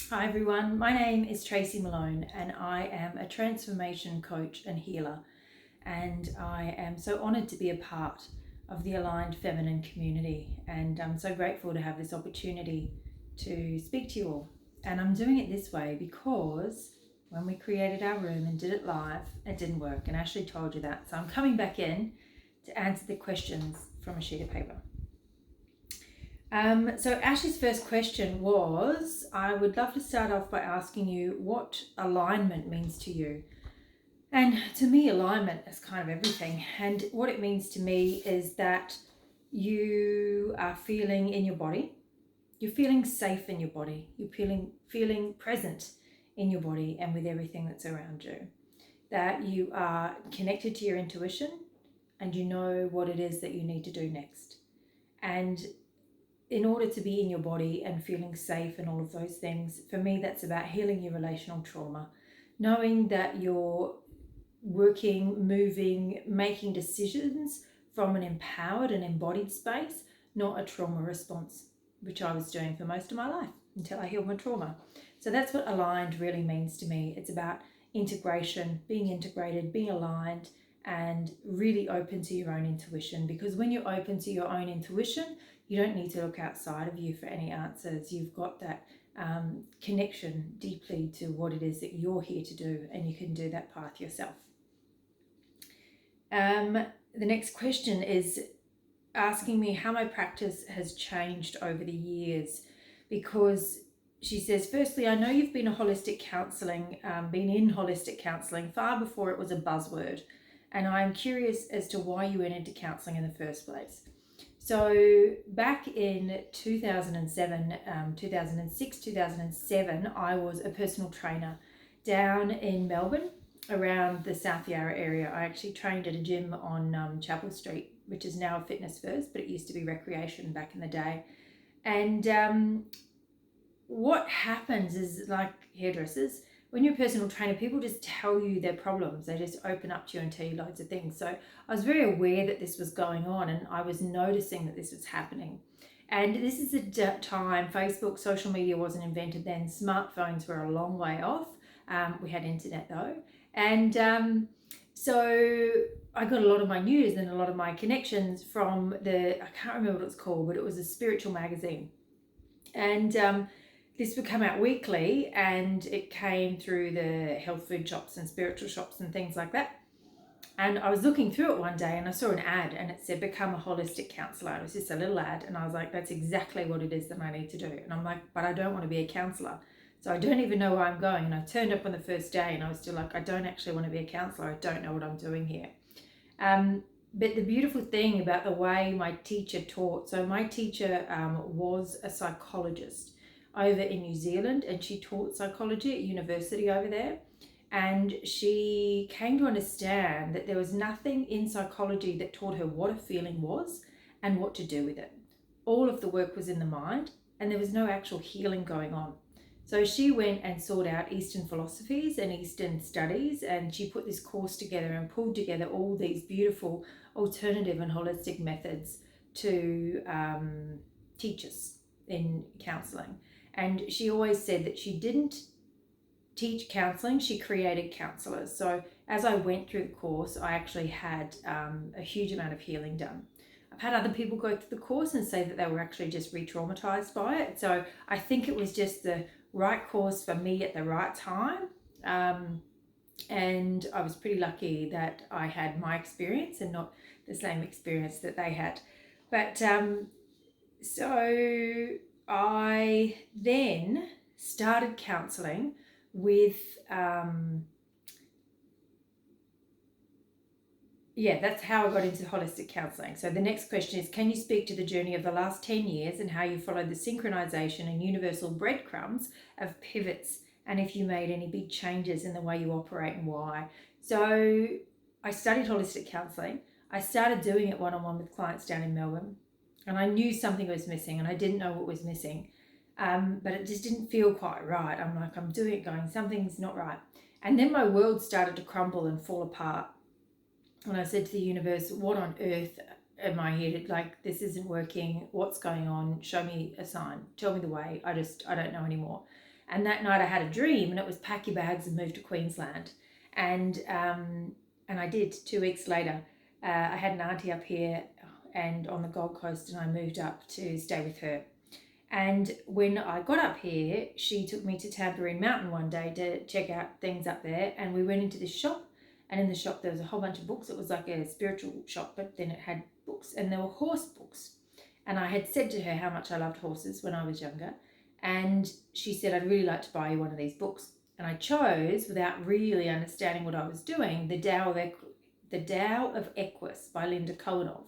Hi everyone, my name is Tracy Malone and I am a transformation coach and healer, and I am so honoured to be a part of the Aligned Feminine community, and I'm so grateful to have this opportunity to speak to you all. And I'm doing it this way because when we created our room and did it live, it didn't work, and Ashley told you that. So I'm coming back in to answer the questions from a sheet of paper. So Ash's first question was, I would love to start off by asking you what alignment means to you. And to me, alignment is kind of everything. And what it means to me is that you are feeling in your body, you're feeling safe in your body, you're feeling present in your body and with everything that's around you. That you are connected to your intuition and you know what it is that you need to do next. And in order to be in your body and feeling safe and all of those things, for me, that's about healing your relational trauma. Knowing that you're working, moving, making decisions from an empowered and embodied space, not a trauma response, which I was doing for most of my life until I healed my trauma. So that's what aligned really means to me. It's about integration, being integrated, being aligned, and really open to your own intuition. Because when you're open to your own intuition, you don't need to look outside of you for any answers. You've got that connection deeply to what it is that you're here to do, and you can do that path yourself. The next question is asking me how my practice has changed over the years, because she says, firstly, I know you've been in holistic counselling far before it was a buzzword, and I'm curious as to why you went into counselling in the first place. So back in 2007, 2006, 2007, I was a personal trainer down in Melbourne around the South Yarra area. I actually trained at a gym on Chapel Street, which is now a Fitness First, but it used to be Recreation back in the day. And what happens is, like hairdressers, when you're a personal trainer, people just tell you their problems. They just open up to you and tell you loads of things. So I was very aware that this was going on, and I was noticing that this was happening. And this is a time, Facebook, social media wasn't invented then. Smartphones were a long way off. We had internet though. And so I got a lot of my news and a lot of my connections from I can't remember what it's called, but it was a spiritual magazine. And this would come out weekly, and it came through the health food shops and spiritual shops and things like that. And I was looking through it one day and I saw an ad and it said, become a holistic counsellor. It was just a little ad, and I was like, that's exactly what it is that I need to do. And I'm like, but I don't want to be a counsellor. So I don't even know where I'm going. And I turned up on the first day and I was still like, I don't actually want to be a counsellor. I don't know what I'm doing here. But the beautiful thing about the way my teacher taught, so my teacher was a psychologist over in New Zealand, and she taught psychology at university over there. And she came to understand that there was nothing in psychology that taught her what a feeling was and what to do with it. All of the work was in the mind, and there was no actual healing going on. So she went and sought out Eastern philosophies and Eastern studies, and she put this course together and pulled together all these beautiful alternative and holistic methods to teach us in counselling. And she always said that she didn't teach counselling, she created counsellors. So as I went through the course, I actually had a huge amount of healing done. I've had other people go through the course and say that they were actually just re-traumatized by it. So I think it was just the right course for me at the right time. And I was pretty lucky that I had my experience and not the same experience that they had. But so I then started counselling with that's how I got into holistic counselling. So the next question is, can you speak to the journey of the last 10 years and how you followed the synchronization and universal breadcrumbs of pivots, and if you made any big changes in the way you operate and why? So I studied holistic counselling. I started doing it one-on-one with clients down in Melbourne, and I knew something was missing, and I didn't know what was missing. But it just didn't feel quite right. I'm like, I'm doing it going, something's not right. And then my world started to crumble and fall apart. And I said to the universe, what on earth am I here to, like, this isn't working. What's going on? Show me a sign. Tell me the way. I don't know anymore. And that night I had a dream, and it was pack your bags and move to Queensland. And I did. 2 weeks later, I had an auntie up here and on the Gold Coast, and I moved up to stay with her. And when I got up here, she took me to Tamborine Mountain one day to check out things up there. And we went into this shop, and in the shop there was a whole bunch of books. It was like a spiritual shop, but then it had books, and there were horse books. And I had said to her how much I loved horses when I was younger. And she said, I'd really like to buy you one of these books. And I chose, without really understanding what I was doing, The Tao of Equus by Linda Kohanov.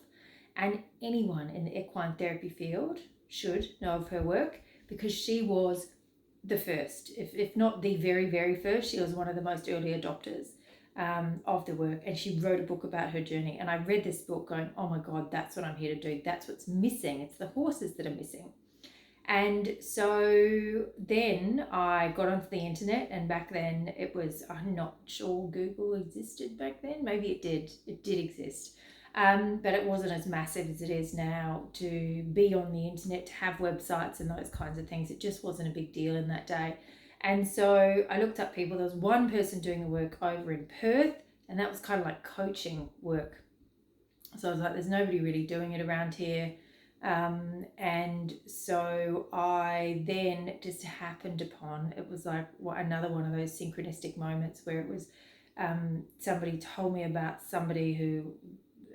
And anyone in the equine therapy field should know of her work, because she was the first, if not the very, very first. She was one of the most early adopters of the work, and she wrote a book about her journey. And I read this book going, oh my God, that's what I'm here to do. That's what's missing. It's the horses that are missing. And so then I got onto the internet, and back then it was, I'm not sure Google existed back then. Maybe it did exist. But it wasn't as massive as it is now to be on the internet, to have websites and those kinds of things. It just wasn't a big deal in that day. And so I looked up people. There was one person doing the work over in Perth, and that was kind of like coaching work. So I was like, there's nobody really doing it around here. And so I then just happened upon, it was like another one of those synchronistic moments where it was somebody told me about somebody who,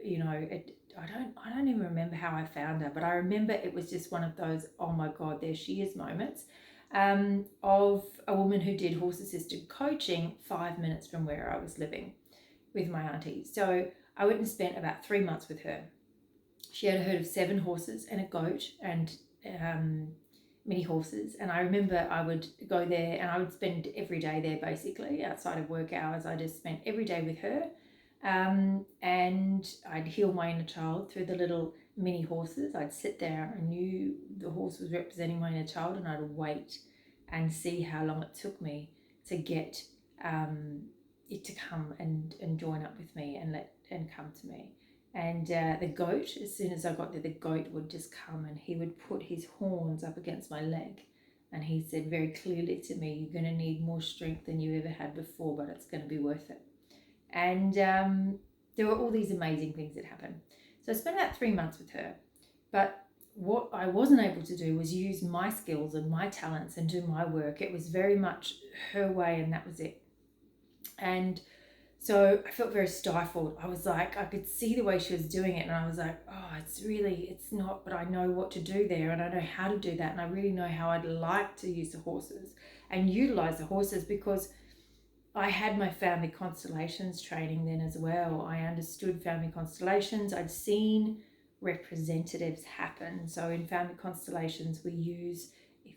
I don't even remember how I found her, but I remember it was just one of those, oh my God, there she is moments of a woman who did horse-assisted coaching 5 minutes from where I was living with my auntie. So I went and spent about 3 months with her. She had a herd of 7 horses and a goat and many horses. And I remember I would go there and I would spend every day there basically outside of work hours. I just spent every day with her. And I'd heal my inner child through the little mini horses. I'd sit there. I knew the horse was representing my inner child, and I'd wait and see how long it took me to get it to come and join up with me and come to me. And the goat, as soon as I got there, the goat would just come and he would put his horns up against my leg. And he said very clearly to me, you're going to need more strength than you ever had before, but it's going to be worth it. And there were all these amazing things that happened. So I spent about 3 months with her. But what I wasn't able to do was use my skills and my talents and do my work. It was very much her way, and that was it. And so I felt very stifled. I was like, I could see the way she was doing it, and I was like, oh, it's not, but I know what to do there, and I know how to do that, and I really know how I'd like to use the horses and utilize the horses, because I had my family constellations training then as well. I understood family constellations. I'd seen representatives happen. So in family constellations, we use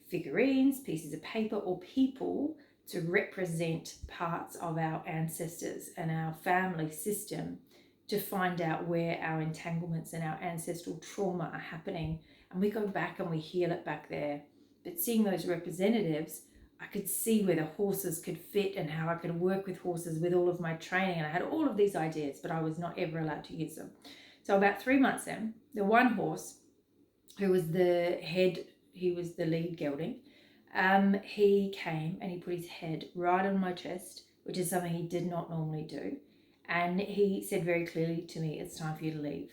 figurines, pieces of paper, or people to represent parts of our ancestors and our family system to find out where our entanglements and our ancestral trauma are happening. And we go back and we heal it back there. But seeing those representatives, I could see where the horses could fit and how I could work with horses with all of my training. And I had all of these ideas, but I was not ever allowed to use them. So about 3 months in, the one horse who was the head, he was the lead gelding, he came and he put his head right on my chest, which is something he did not normally do. And he said very clearly to me, it's time for you to leave.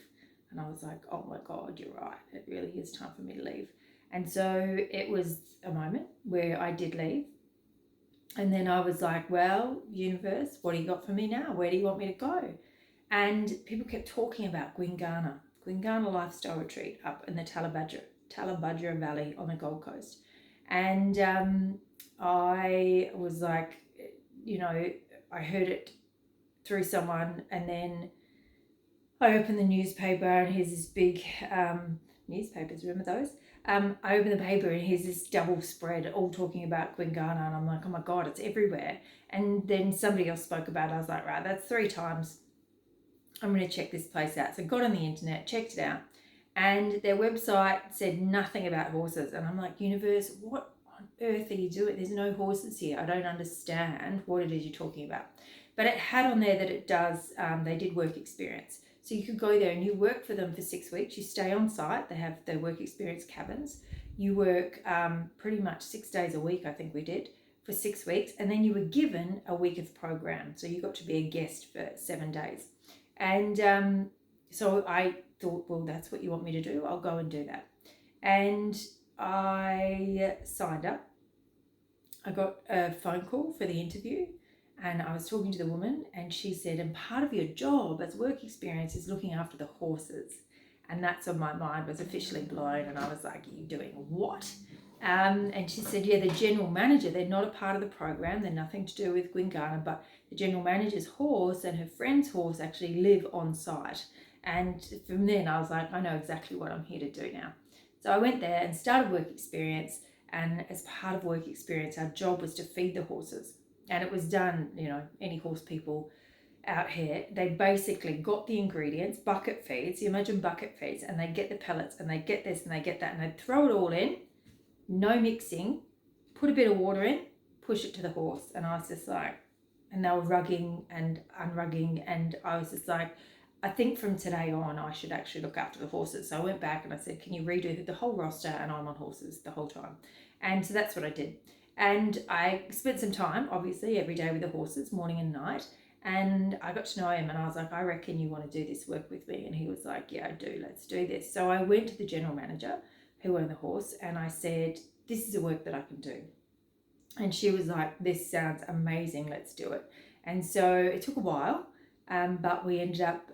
And I was like, oh my God, you're right. It really is time for me to leave. And so it was a moment where I did leave. And then I was like, well, universe, what do you got for me now? Where do you want me to go? And people kept talking about Gwingana Lifestyle Retreat up in the Tallabudgera Valley on the Gold Coast. And I was like, I heard it through someone, and then I opened the newspaper, and here's this big newspapers, remember those? I opened the paper, and here's this double spread all talking about Gwingana, and I'm like, oh my God, it's everywhere. And then somebody else spoke about it. I was like, right, that's 3 times. I'm going to check this place out. So I got on the internet, checked it out, and their website said nothing about horses. And I'm like, universe, what on earth are you doing? There's no horses here. I don't understand what it is you're talking about. But it had on there that it does, they did work experience. So you could go there and you work for them for 6 weeks. You stay on site. They have their work experience cabins. You work pretty much 6 days a week, I think we did, for 6 weeks, and then you were given a week of program. So you got to be a guest for 7 days. And so I thought, well, that's what you want me to do. I'll go and do that. And I signed up. I got a phone call for the interview, and I was talking to the woman, and she said, and part of your job as work experience is looking after the horses. And that's when my mind was officially blown, and I was like, are you doing what? And she said, yeah, the general manager, they're not a part of the program. They're nothing to do with Gwingana, but the general manager's horse and her friend's horse actually live on site. And from then I was like, I know exactly what I'm here to do now. So I went there and started work experience. And as part of work experience, our job was to feed the horses. And it was done, any horse people out here, they basically got the ingredients, bucket feeds, you imagine bucket feeds, and they get the pellets and they get this and they get that, and they throw it all in, no mixing, put a bit of water in, push it to the horse. And I was just like, and they were rugging and unrugging, and I was just like, I think from today on I should actually look after the horses. So I went back and I said, can you redo the whole roster? And I'm on horses the whole time. And so that's what I did. And I spent some time, obviously, every day with the horses, morning and night. And I got to know him, and I was like, I reckon you want to do this work with me. And he was like, yeah, I do. Let's do this. So I went to the general manager who owned the horse, and I said, this is a work that I can do. And she was like, this sounds amazing. Let's do it. And so it took a while. But we ended up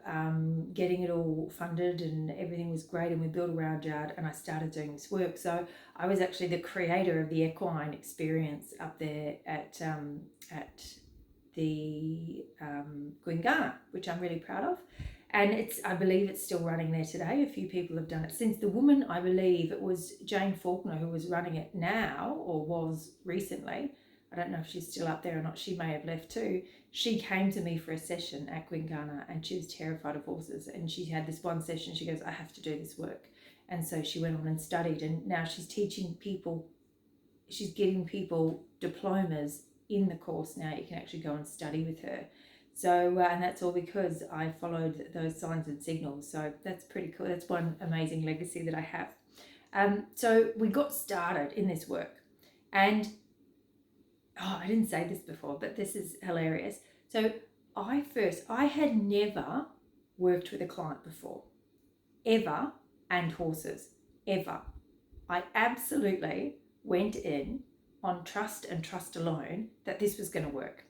getting it all funded, and everything was great, and we built a round yard, and I started doing this work. So I was actually the creator of the equine experience up there at the Gwingana, which I'm really proud of. And I believe it's still running there today. A few people have done it since. The woman, I believe it was Jane Faulkner, who was running it now, or was recently. I don't know if she's still up there or not. She may have left too. She came to me for a session at Gwingana, and she was terrified of horses. And she had this one session. She goes, I have to do this work. And so she went on and studied. And now she's teaching people, she's getting people diplomas in the course now. You can actually go and study with her. So, and that's all because I followed those signs and signals. So that's pretty cool. That's one amazing legacy that I have. So we got started in this work. And I didn't say this before, but this is hilarious. So I had never worked with a client before, ever, and horses, ever. I absolutely went in on trust and trust alone that this was going to work.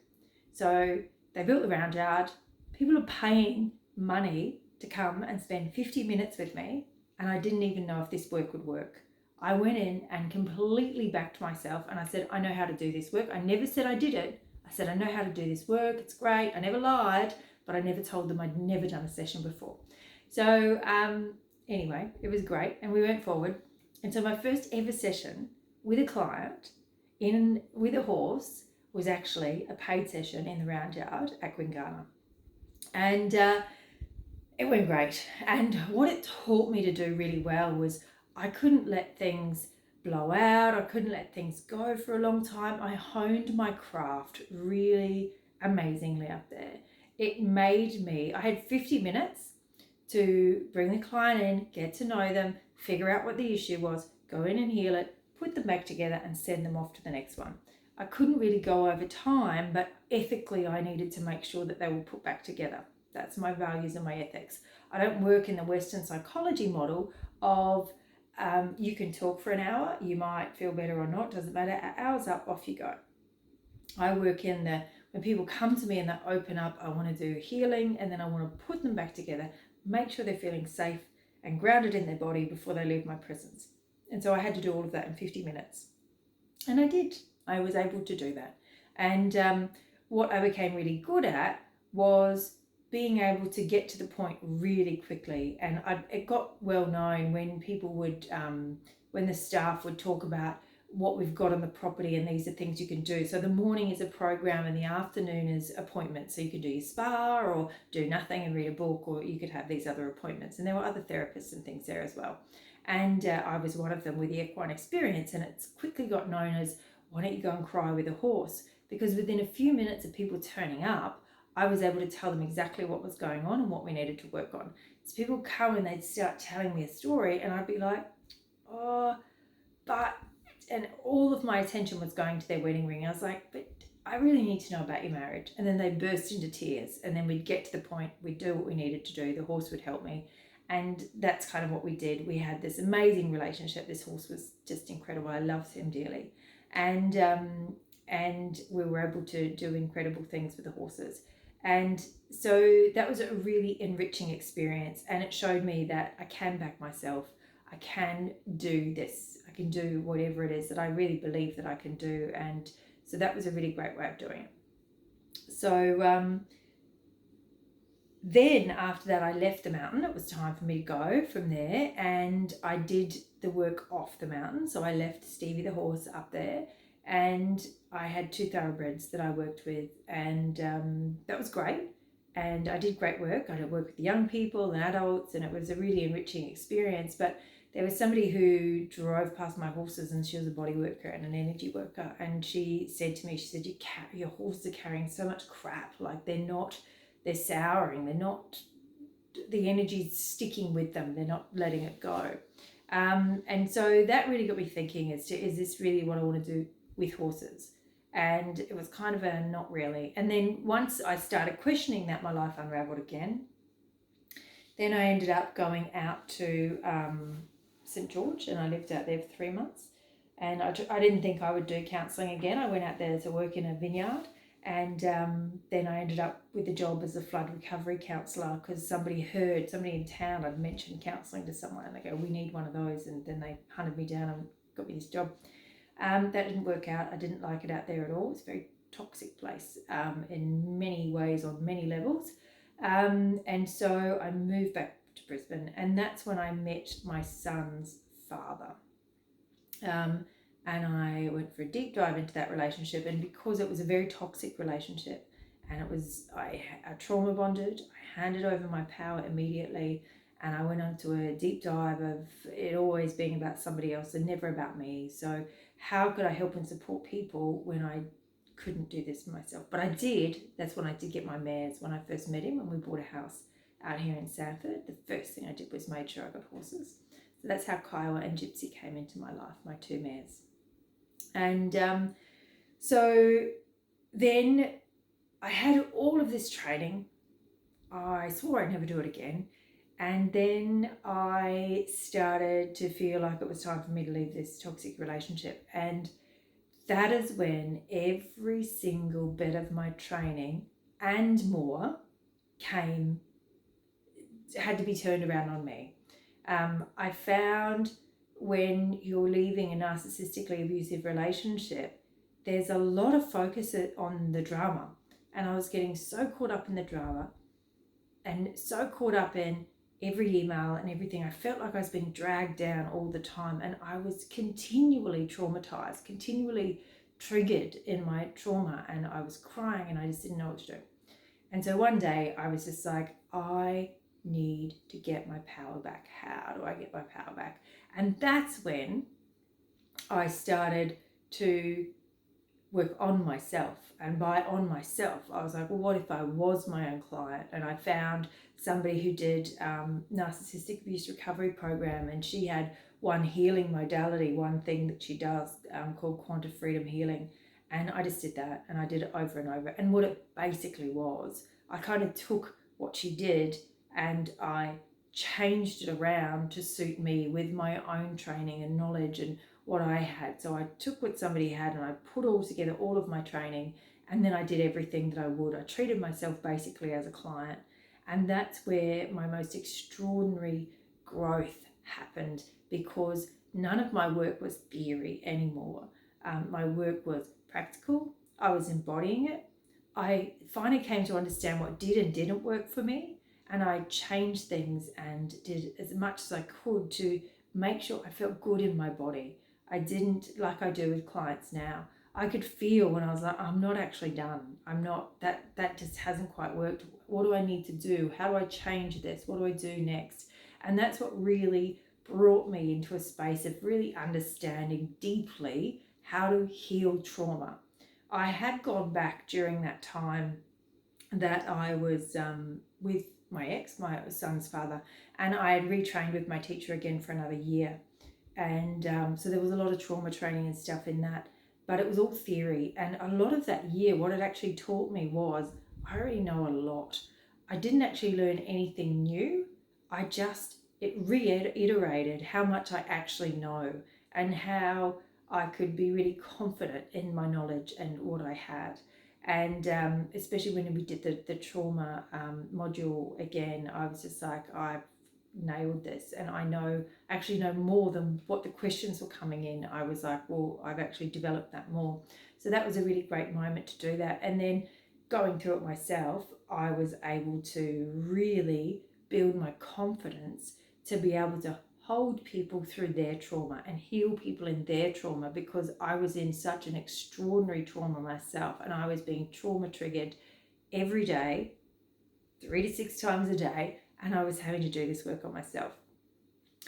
So they built the round yard. People are paying money to come and spend 50 minutes with me, and I didn't even know if this work would work. I went in and completely backed myself, and I said, I know how to do this work. I never said I did it. I said, I know how to do this work. It's great. I never lied, but I never told them I'd never done a session before. So anyway, it was great, and we went forward. And so my first ever session with a client with a horse was actually a paid session in the round yard at Gwingana. And it went great. And what it taught me to do really well was I couldn't let things blow out. I couldn't let things go for a long time. I honed my craft really amazingly up there. It made me, I had 50 minutes to bring the client in, get to know them, figure out what the issue was, go in and heal it, put them back together and send them off to the next one. I couldn't really go over time, but ethically I needed to make sure that they were put back together. That's my values and my ethics. I don't work in the Western psychology model of you can talk for an hour, you might feel better or not, doesn't matter, hour's up, off you go. I work in when people come to me and they open up, I want to do healing, and then I want to put them back together, make sure they're feeling safe and grounded in their body before they leave my presence. And so I had to do all of that in 50 minutes. And I did. I was able to do that. And what I became really good at was being able to get to the point really quickly. And it got well known when people would, when the staff would talk about what we've got on the property and these are things you can do. So the morning is a program and the afternoon is appointments. So you could do your spa or do nothing and read a book, or you could have these other appointments. And there were other therapists and things there as well. And I was one of them with the equine experience, and it's quickly got known as, why don't you go and cry with a horse? Because within a few minutes of people turning up, I was able to tell them exactly what was going on and what we needed to work on. So people come and they'd start telling me a story, and I'd be like, oh, and all of my attention was going to their wedding ring. I was like, but I really need to know about your marriage. And then they burst into tears. And then we'd get to the point, we'd do what we needed to do. The horse would help me. And that's kind of what we did. We had this amazing relationship. This horse was just incredible. I loved him dearly. And we were able to do incredible things with the horses. And so that was a really enriching experience. And it showed me that I can back myself. I can do this. I can do whatever it is that I really believe that I can do. And so that was a really great way of doing it. So then after that, I left the mountain. It was time for me to go from there, and I did the work off the mountain. So I left Stevie the horse up there, and I had 2 thoroughbreds that I worked with, and that was great. And I did great work. I did work with young people and adults, and it was a really enriching experience. But there was somebody who drove past my horses, and she was a body worker and an energy worker. And she said to me, she said, your horses are carrying so much crap. Like they're souring. They're not, the energy's sticking with them. They're not letting it go. And so that really got me thinking is this really what I want to do with horses? And it was kind of a not really. And then once I started questioning that, my life unraveled again. Then I ended up going out to St. George, and I lived out there for 3 months. And I didn't think I would do counselling again. I went out there to work in a vineyard, and then I ended up with a job as a flood recovery counsellor because somebody in town had mentioned counselling to someone, and they go, we need one of those. And then they hunted me down and got me this job. That didn't work out. I didn't like it out there at all. It's a very toxic place in many ways, on many levels. And so I moved back to Brisbane, and that's when I met my son's father. And I went for a deep dive into that relationship, and because it was a very toxic relationship, and I trauma bonded, I handed over my power immediately, and I went on to a deep dive of it always being about somebody else and never about me. So how could I help and support people when I couldn't do this for myself? But I did. That's when I did get my mares. When I first met him, when we bought a house out here in Sanford, the first thing I did was made sure I got horses. So that's how Kiowa and Gypsy came into my life, my 2 mares. And so then I had all of this training. I swore I'd never do it again. And then I started to feel like it was time for me to leave this toxic relationship. And that is when every single bit of my training and more had to be turned around on me. I found when you're leaving a narcissistically abusive relationship, there's a lot of focus on the drama. And I was getting so caught up in the drama and so caught up in every email and everything. I felt like I was being dragged down all the time, and I was continually traumatized, continually triggered in my trauma, and I was crying and I just didn't know what to do. And so one day I was just like, I need to get my power back. How do I get my power back? And that's when I started to work on myself. And by on myself, I was like, well, what if I was my own client? And I found somebody who did narcissistic abuse recovery program, and she had one healing modality, one thing that she does called quantum freedom healing. And I just did that, and I did it over and over. And what it basically was, I kind of took what she did and I changed it around to suit me with my own training and knowledge and what I had. So I took what somebody had and I put all together all of my training, and then I did everything that I would. I treated myself basically as a client, and that's where my most extraordinary growth happened, because none of my work was theory anymore. My work was practical. I was embodying it. I finally came to understand what did and didn't work for me, and I changed things and did as much as I could to make sure I felt good in my body. I didn't, like I do with clients now, I could feel when I was like, I'm not actually done. I'm not, that just hasn't quite worked. What do I need to do? How do I change this? What do I do next? And that's what really brought me into a space of really understanding deeply how to heal trauma. I had gone back during that time that I was with my ex, my son's father, and I had retrained with my teacher again for another year. And so there was a lot of trauma training and stuff in that, but it was all theory. And a lot of that year, what it actually taught me was I already know a lot. I didn't actually learn anything new. It reiterated how much I actually know and how I could be really confident in my knowledge and what I had. And especially when we did the trauma module again, I was just like, I've nailed this, and I actually know more than what the questions were coming in. I was like, well, I've actually developed that more. So that was a really great moment to do that. And then going through it myself, I was able to really build my confidence to be able to hold people through their trauma and heal people in their trauma, because I was in such an extraordinary trauma myself, and I was being trauma triggered every day, 3 to 6 times a day, and I was having to do this work on myself.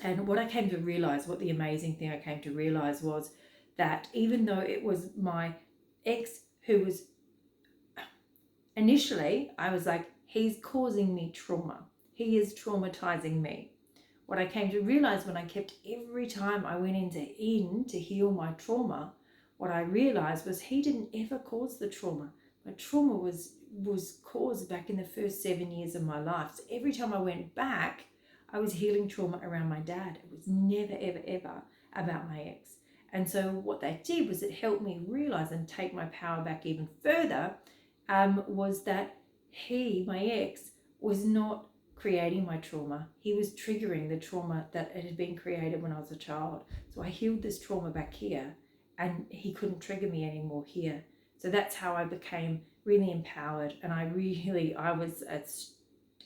And what I came to realize, what the amazing thing I came to realize was that even though it was my ex who was initially, I was like, he's causing me trauma. He is traumatizing me. What I came to realize when I kept every time I went in to heal my trauma, what I realized was he didn't ever cause the trauma. My trauma was caused back in the first 7 years of my life. So every time I went back, I was healing trauma around my dad. It was never, ever, ever about my ex. And so what that did was it helped me realize and take my power back even further, was that he, my ex, was not creating my trauma. He was triggering the trauma that had been created when I was a child. So I healed this trauma back here, and he couldn't trigger me anymore here. So that's how I became really empowered. And I was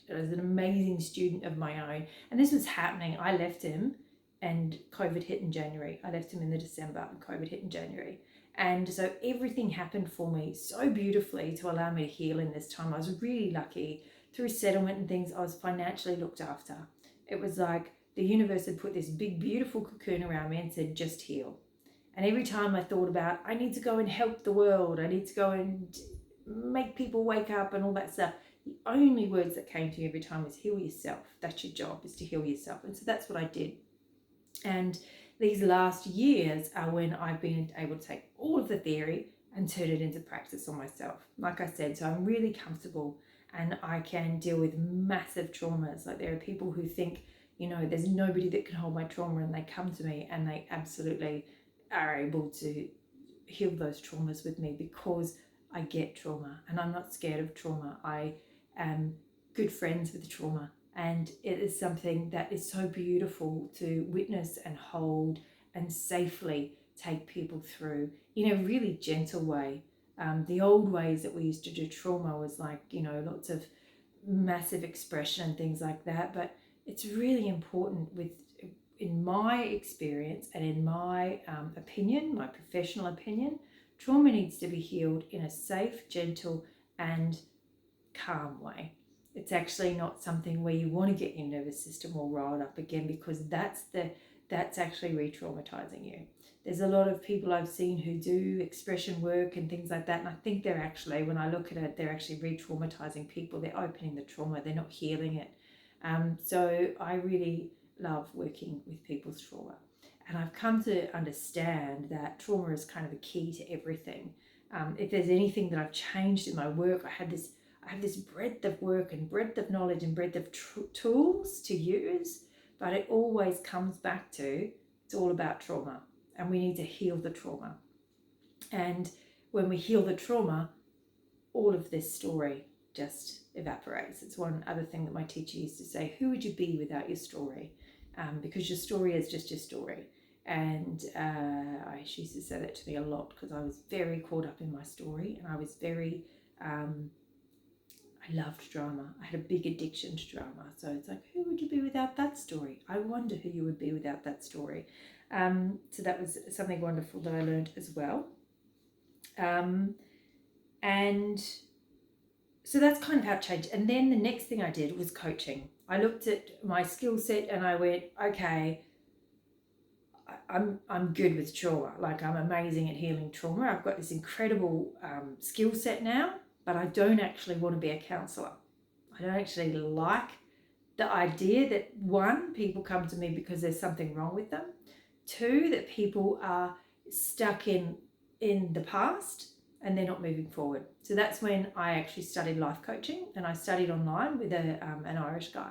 an amazing student of my own. And this was happening. I left him and COVID hit in January. I left him in the December and COVID hit in January. And so everything happened for me so beautifully to allow me to heal in this time. I was really lucky. Through settlement and things, I was financially looked after. It was like the universe had put this big, beautiful cocoon around me and said, just heal. And every time I thought about, I need to go and help the world, I need to go and make people wake up and all that stuff, the only words that came to me every time was heal yourself. That's your job, is to heal yourself. And so that's what I did. And these last years are when I've been able to take all of the theory and turn it into practice on myself. Like I said, so I'm really comfortable and I can deal with massive traumas. Like there are people who think, there's nobody that can hold my trauma, and they come to me and they absolutely are able to heal those traumas with me because I get trauma and I'm not scared of trauma. I am good friends with trauma. And it is something that is so beautiful to witness and hold and safely take people through in a really gentle way. The old ways that we used to do trauma was like, lots of massive expression and things like that. But it's really important in my experience and in my opinion, my professional opinion, trauma needs to be healed in a safe, gentle, and calm way. It's actually not something where you want to get your nervous system all riled up again, because that's actually re-traumatizing you. There's a lot of people I've seen who do expression work and things like that, and I think they're actually, when I look at it, they're actually re-traumatizing people. They're opening the trauma, they're not healing it. So I really love working with people's trauma, and I've come to understand that trauma is kind of the key to everything. If there's anything that I've changed in my work, I have this breadth of work and breadth of knowledge and breadth of tools to use, but it always comes back to, it's all about trauma, and we need to heal the trauma. And when we heal the trauma, all of this story just evaporates. It's one other thing that my teacher used to say, who would you be without your story? Because your story is just your story. And she used to say that to me a lot, because I was very caught up in my story, and I was very... I loved drama. I had a big addiction to drama. So it's like, who would you be without that story? I wonder who you would be without that story. So that was something wonderful that I learned as well. And so that's kind of how it changed. And then the next thing I did was coaching. I looked at my skill set and I went, okay, I'm good with trauma. Like, I'm amazing at healing trauma. I've got this incredible skill set now, but I don't actually want to be a counsellor. I don't actually like the idea that, one, people come to me because there's something wrong with them. Two, that people are stuck in the past and they're not moving forward. So that's when I actually studied life coaching, and I studied online with an Irish guy,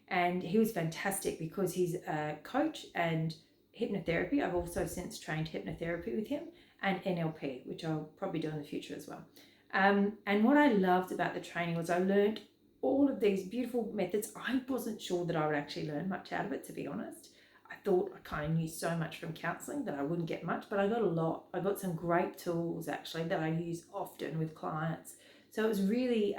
and he was fantastic because he's a coach and hypnotherapy. I've also since trained hypnotherapy with him, and NLP, which I'll probably do in the future as well. And what I loved about the training was I learned all of these beautiful methods. I wasn't sure that I would actually learn much out of it, to be honest. I thought I kind of knew so much from counselling that I wouldn't get much, but I got a lot. I got some great tools actually that I use often with clients. So it was really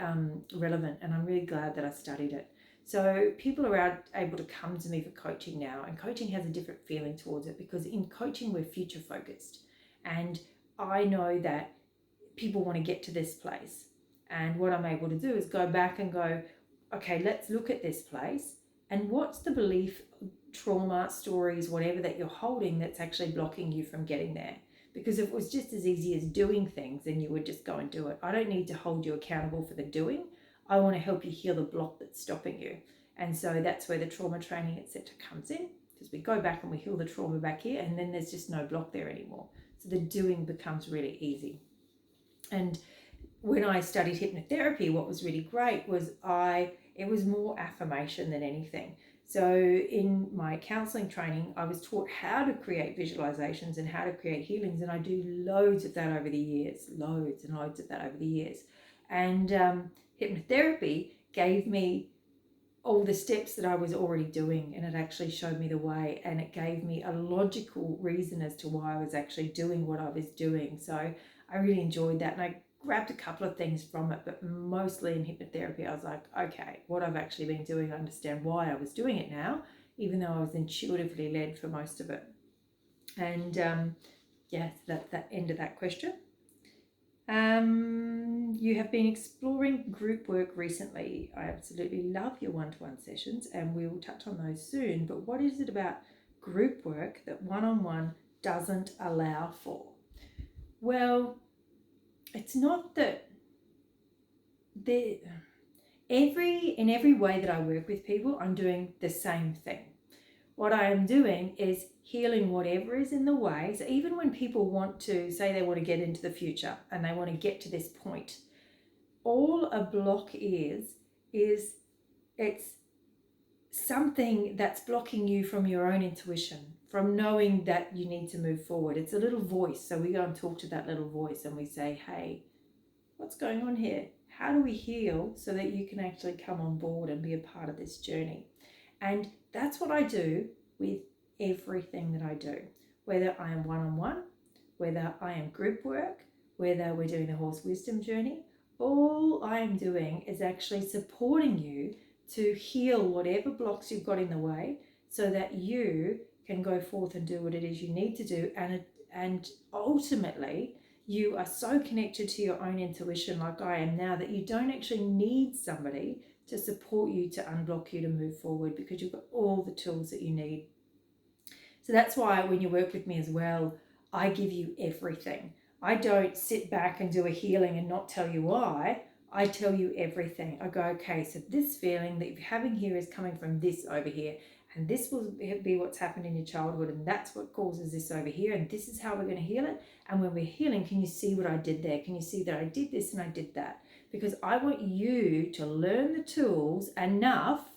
relevant, and I'm really glad that I studied it. So people are able to come to me for coaching now, and coaching has a different feeling towards it because in coaching we're future focused. And I know that people want to get to this place. And what I'm able to do is go back and go, okay, let's look at this place. And what's the belief, trauma, stories, whatever that you're holding that's actually blocking you from getting there? Because if it was just as easy as doing things, then you would just go and do it. I don't need to hold you accountable for the doing. I want to help you heal the block that's stopping you. And so that's where the trauma training, etc., comes in, because we go back and we heal the trauma back here, and then there's just no block there anymore. So the doing becomes really easy. And when I studied hypnotherapy, what was really great was it was more affirmation than anything. So in my counseling training, I was taught how to create visualizations and how to create healings, and I do loads of that over the years, loads and loads of that over the years. And hypnotherapy gave me all the steps that I was already doing, and it actually showed me the way, and it gave me a logical reason as to why I was actually doing what I was doing. So I really enjoyed that, and I grabbed a couple of things from it, but mostly in hypnotherapy I was like, okay, what I've actually been doing, I understand why I was doing it now, even though I was intuitively led for most of it. And yes, that's that end of that question. You have been exploring group work recently. I absolutely love your one-to-one sessions, and we will touch on those soon, but what is it about group work that one-on-one doesn't allow for? Well, it's not that in every way that I work with people, I'm doing the same thing. What I am doing is healing whatever is in the way. So even when people want to say they want to get into the future and they want to get to this point, all a block is it's something that's blocking you from your own intuition, from knowing that you need to move forward. It's a little voice. So we go and talk to that little voice and we say, hey, what's going on here? How do we heal so that you can actually come on board and be a part of this journey? And that's what I do with everything that I do, whether I am one-on-one, whether I am group work, whether we're doing the horse wisdom journey. All I am doing is actually supporting you to heal whatever blocks you've got in the way so that you can go forth and do what it is you need to do. And ultimately, you are so connected to your own intuition like I am now that you don't actually need somebody to support you, to unblock you, to move forward, because you've got all the tools that you need. So that's why when you work with me as well, I give you everything. I don't sit back and do a healing and not tell you why. I tell you everything. I go, okay, so this feeling that you're having here is coming from this over here, and this will be what's happened in your childhood, and that's what causes this over here, and this is how we're going to heal it. And when we're healing, can you see what I did there? Can you see that I did this and I did that? Because I want you to learn the tools enough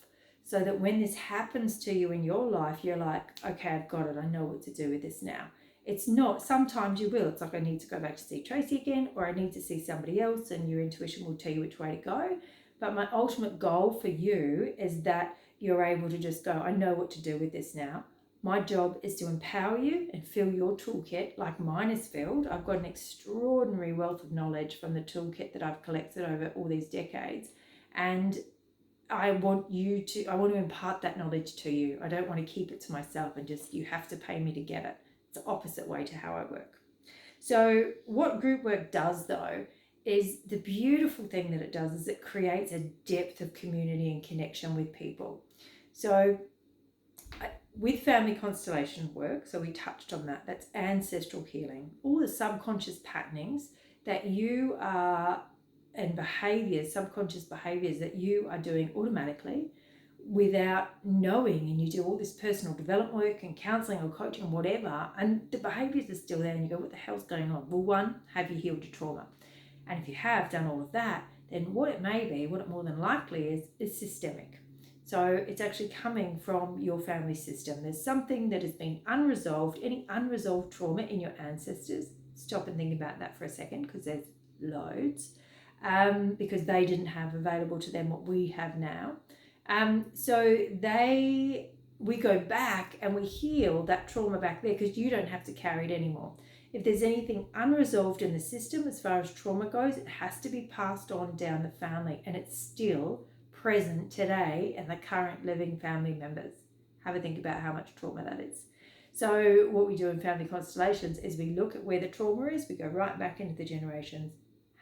so that when this happens to you in your life, you're like, okay, I've got it. I know what to do with this now. It's not, sometimes you will. It's like, I need to go back to see Tracy again, or I need to see somebody else, and your intuition will tell you which way to go. But my ultimate goal for you is that you're able to just go, I know what to do with this now. My job is to empower you and fill your toolkit like mine is filled. I've got an extraordinary wealth of knowledge from the toolkit that I've collected over all these decades. And I want to impart that knowledge to you. I don't want to keep it to myself and just, you have to pay me to get it. It's the opposite way to how I work. So what group work does though, is the beautiful thing that it does is it creates a depth of community and connection with people. So with family constellation work, so we touched on that, that's ancestral healing, all the subconscious patternings that you are, and behaviors, subconscious behaviors that you are doing automatically, without knowing, and you do all this personal development work and counselling or coaching or whatever, and the behaviours are still there, and you go, what the hell's going on? Well, one, have you healed your trauma? And if you have done all of that, then what it may be, what it more than likely is systemic. So it's actually coming from your family system. There's something that has been unresolved, any unresolved trauma in your ancestors. Stop and think about that for a second, because there's loads, because they didn't have available to them what we have now. So we go back and we heal that trauma back there, because you don't have to carry it anymore. If there's anything unresolved in the system as far as trauma goes, it has to be passed on down the family, and it's still present today in the current living family members. Have a think about how much trauma that is. So what we do in family constellations is we look at where the trauma is, we go right back into the generations,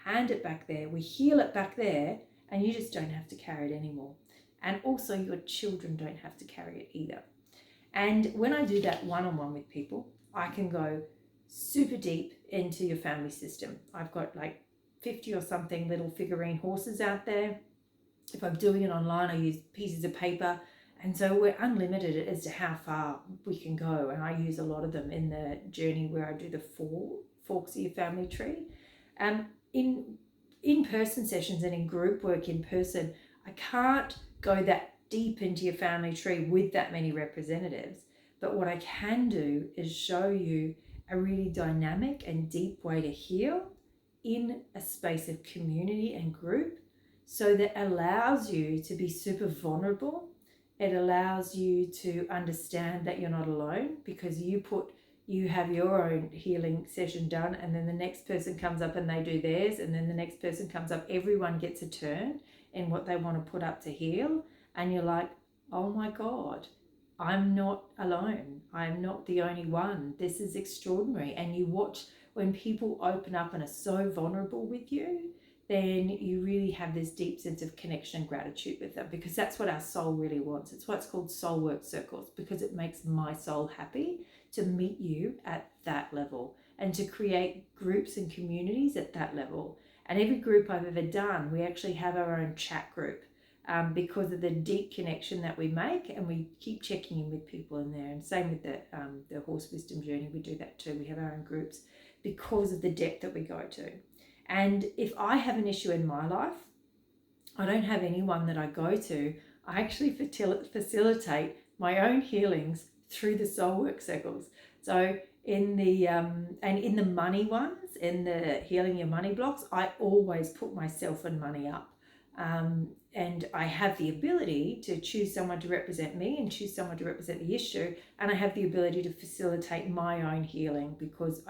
hand it back there, we heal it back there, and you just don't have to carry it anymore. And also your children don't have to carry it either. And when I do that one-on-one with people, I can go super deep into your family system. I've got like 50 or something little figurine horses out there. If I'm doing it online, I use pieces of paper. And so we're unlimited as to how far we can go. And I use a lot of them in the journey where I do the 4 forks of your family tree. In-person sessions and in group work in person, I can't go that deep into your family tree with that many representatives. But what I can do is show you a really dynamic and deep way to heal in a space of community and group, so that allows you to be super vulnerable. It allows you to understand that you're not alone, because you have your own healing session done, and then the next person comes up and they do theirs, and then the next person comes up. Everyone gets a turn in what they want to put up to heal, and you're like, oh my God, I'm not alone. I'm not the only one. This is extraordinary. And you watch when people open up and are so vulnerable with you, then you really have this deep sense of connection and gratitude with them, because that's what our soul really wants. It's what's called soul work circles, because it makes my soul happy to meet you at that level and to create groups and communities at that level. And every group I've ever done, we actually have our own chat group, because of the deep connection that we make, and we keep checking in with people in there. And same with the horse wisdom journey, we do that too. We have our own groups because of the depth that we go to. And if I have an issue in my life, I don't have anyone that I go to. I actually facilitate my own healings through the soul work circles. So in the and in the money ones, in the healing your money blocks, I always put myself and money up. And I have the ability to choose someone to represent me and choose someone to represent the issue. And I have the ability to facilitate my own healing, because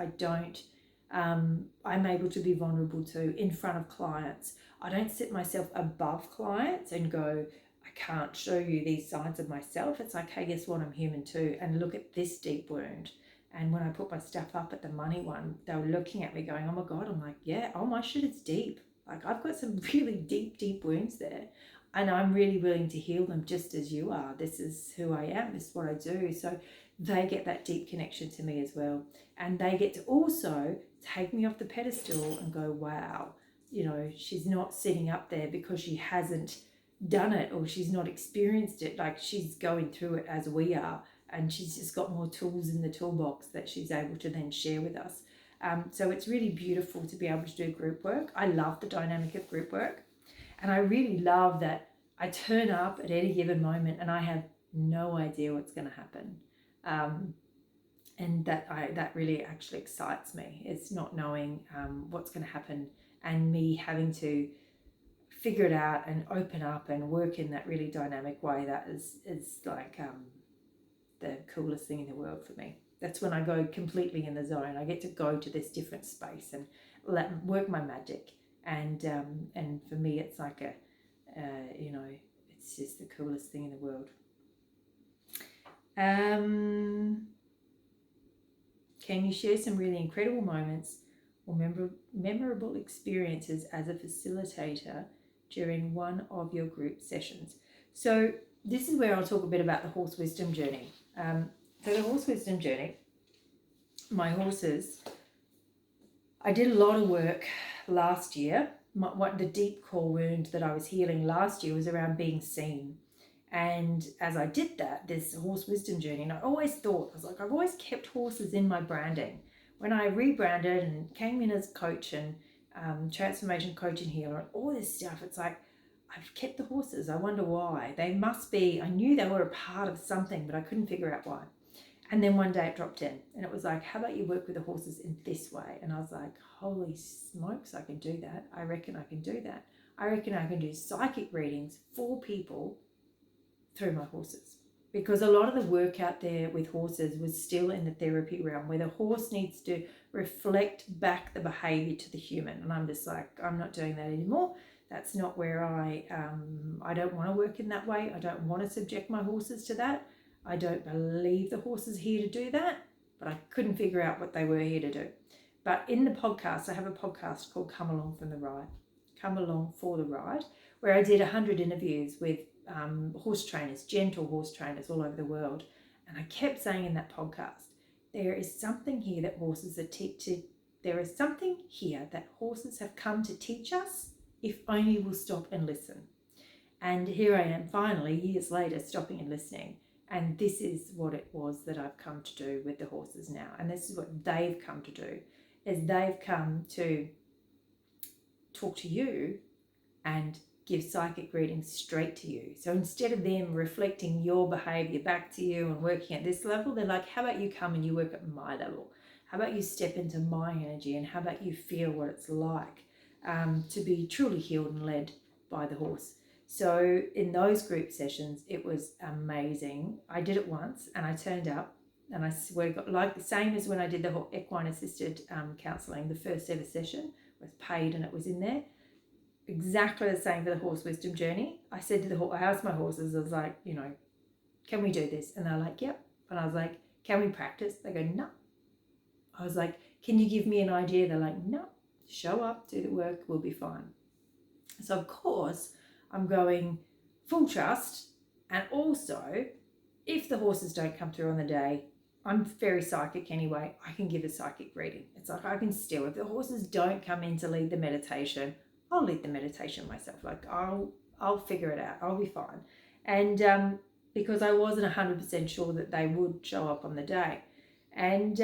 I'm able to be vulnerable too in front of clients. I don't sit myself above clients and go, I can't show you these sides of myself. It's like, hey, guess what? I'm human too. And look at this deep wound. And when I put my stuff up at the money one, they were looking at me going, oh my God. I'm like, yeah, oh my shit, it's deep. Like, I've got some really deep, deep wounds there, and I'm really willing to heal them just as you are. This is who I am. This is what I do. So they get that deep connection to me as well. And they get to also take me off the pedestal and go, wow, she's not sitting up there because she hasn't done it or she's not experienced it. Like, she's going through it as we are. And she's just got more tools in the toolbox that she's able to then share with us. So it's really beautiful to be able to do group work. I love the dynamic of group work. And I really love that I turn up at any given moment and I have no idea what's going to happen. And that really actually excites me. It's not knowing what's going to happen and me having to figure it out and open up and work in that really dynamic way. That is like the coolest thing in the world for me. That's when I go completely in the zone. I get to go to this different space and work my magic. And for me, it's like it's just the coolest thing in the world. Can you share some really incredible moments or memorable experiences as a facilitator during one of your group sessions? So this is where I'll talk a bit about the horse wisdom journey. So the horse wisdom journey, my horses, I did a lot of work last year. What the deep core wound that I was healing last year was around being seen. And as I did that, this horse wisdom journey, and I always thought, I was like, I've always kept horses in my branding. When I rebranded and came in as coach and transformation coach and healer and all this stuff, it's like, I've kept the horses. I wonder why. They must be, I knew they were a part of something, but I couldn't figure out why. And then one day it dropped in and it was like, how about you work with the horses in this way? And I was like, holy smokes, I can do that. I reckon I can do that. I reckon I can do psychic readings for people through my horses. Because a lot of the work out there with horses was still in the therapy realm where the horse needs to reflect back the behavior to the human. And I'm just like, I'm not doing that anymore. That's not where I don't want to work in that way. I don't want to subject my horses to that. I don't believe the horse is here to do that, but I couldn't figure out what they were here to do. But in the podcast, I have a podcast called Come Along for the Ride, where I did 100 interviews with horse trainers, gentle horse trainers all over the world. And I kept saying in that podcast, there is something here that horses are teaching. There is something here that horses have come to teach us if only we'll stop and listen. And here I am finally, years later, stopping and listening. And this is what it was that I've come to do with the horses now. And this is what they've come to do, is they've come to talk to you and give psychic readings straight to you. So instead of them reflecting your behavior back to you and working at this level, they're like, how about you come and you work at my level? How about you step into my energy, and how about you feel what it's like to be truly healed and led by the horse? So in those group sessions, it was amazing. I did it once and I turned up, and I swear to God, like the same as when I did the equine assisted counselling, the first ever session was paid and it was in there. Exactly the same for the horse wisdom journey. I said to the horse, I asked my horses, I was like, can we do this? And they're like, yep. And I was like, can we practice? They go, no. I was like, can you give me an idea? They're like, no. Show up, do the work, we'll be fine. So of course, I'm going full trust. And also, if the horses don't come through on the day, I'm very psychic anyway, I can give a psychic reading. It's like I can still, if the horses don't come in to lead the meditation, I'll lead the meditation myself. Like I'll figure it out. I'll be fine. And because I wasn't 100% sure that they would show up on the day. And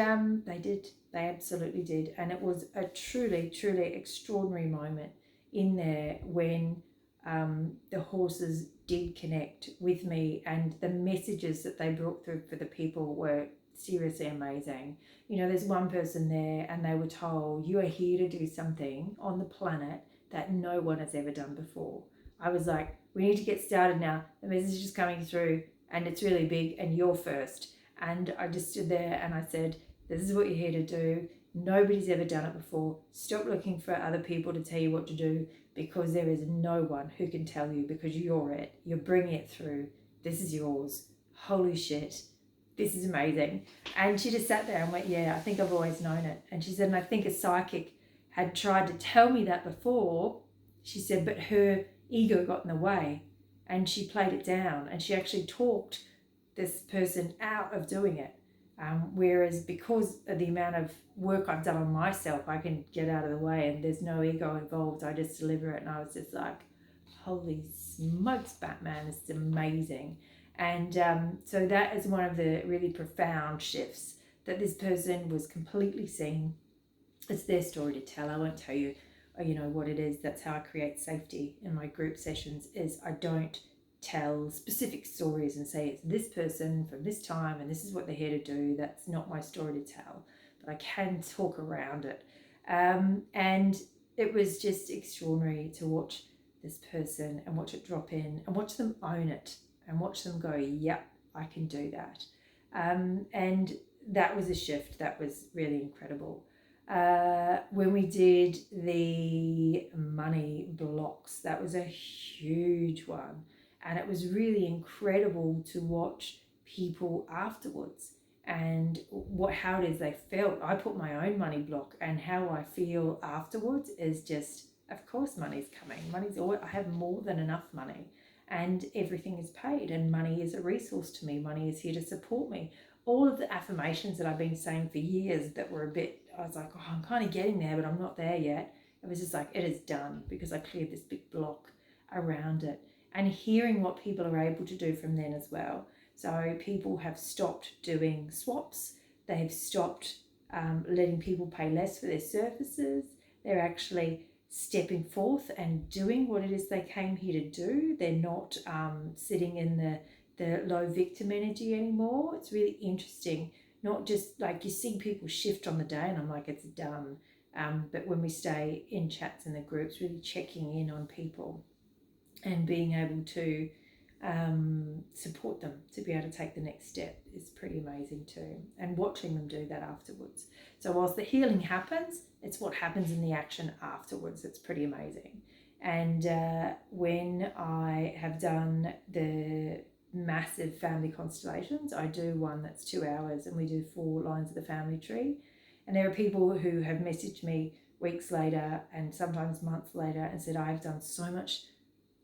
they did. They absolutely did. And it was a truly, truly extraordinary moment in there when the horses did connect with me, and the messages that they brought through for the people were seriously amazing. There's one person there and they were told, you are here to do something on the planet that no one has ever done before. I was like, we need to get started now. The message is coming through and it's really big and you're first. And I just stood there and I said, this is what you're here to do. Nobody's ever done it before. Stop looking for other people to tell you what to do, because there is no one who can tell you, because you're it. You're bringing it through. This is yours. Holy shit. This is amazing. And she just sat there and went, yeah, I think I've always known it. And she said, and I think a psychic had tried to tell me that before. She said, but her ego got in the way and she played it down, and she actually talked this person out of doing it. Whereas because of the amount of work I've done on myself, I can get out of the way and there's no ego involved. I just deliver it. And I was just like, holy smokes, Batman, it's amazing. And so that is one of the really profound shifts, that this person was completely seen. It's their story to tell. I won't tell you, what it is. That's how I create safety in my group sessions, is I don't tell specific stories and say it's this person from this time and this is what they're here to do. That's not my story to tell, but I can talk around it. And it was just extraordinary to watch this person and watch it drop in and watch them own it and watch them go, yep, I can do that. And that was a shift. That was really incredible. When we did the money blocks, that was a huge one. And it was really incredible to watch people afterwards and how it is they felt. I put my own money block, and how I feel afterwards is just, of course, money's coming. I have more than enough money, and everything is paid, and money is a resource to me. Money is here to support me. All of the affirmations that I've been saying for years that were I was like, oh, I'm kind of getting there, but I'm not there yet. It was just like, it is done, because I cleared this big block around it. and hearing what people are able to do from then as well. So people have stopped doing swaps. They've stopped letting people pay less for their services. They're actually stepping forth and doing what it is they came here to do. They're not sitting in the low victim energy anymore. It's really interesting. Not just like you see people shift on the day and I'm like, it's done. But when we stay in chats in the groups, really checking in on people and being able to support them to be able to take the next step is pretty amazing too. And watching them do that afterwards. So whilst the healing happens, it's what happens in the action afterwards that's pretty amazing. And when I have done the massive family constellations, I do one that's 2 hours and we do 4 lines of the family tree. And there are people who have messaged me weeks later and sometimes months later and said, I've done so much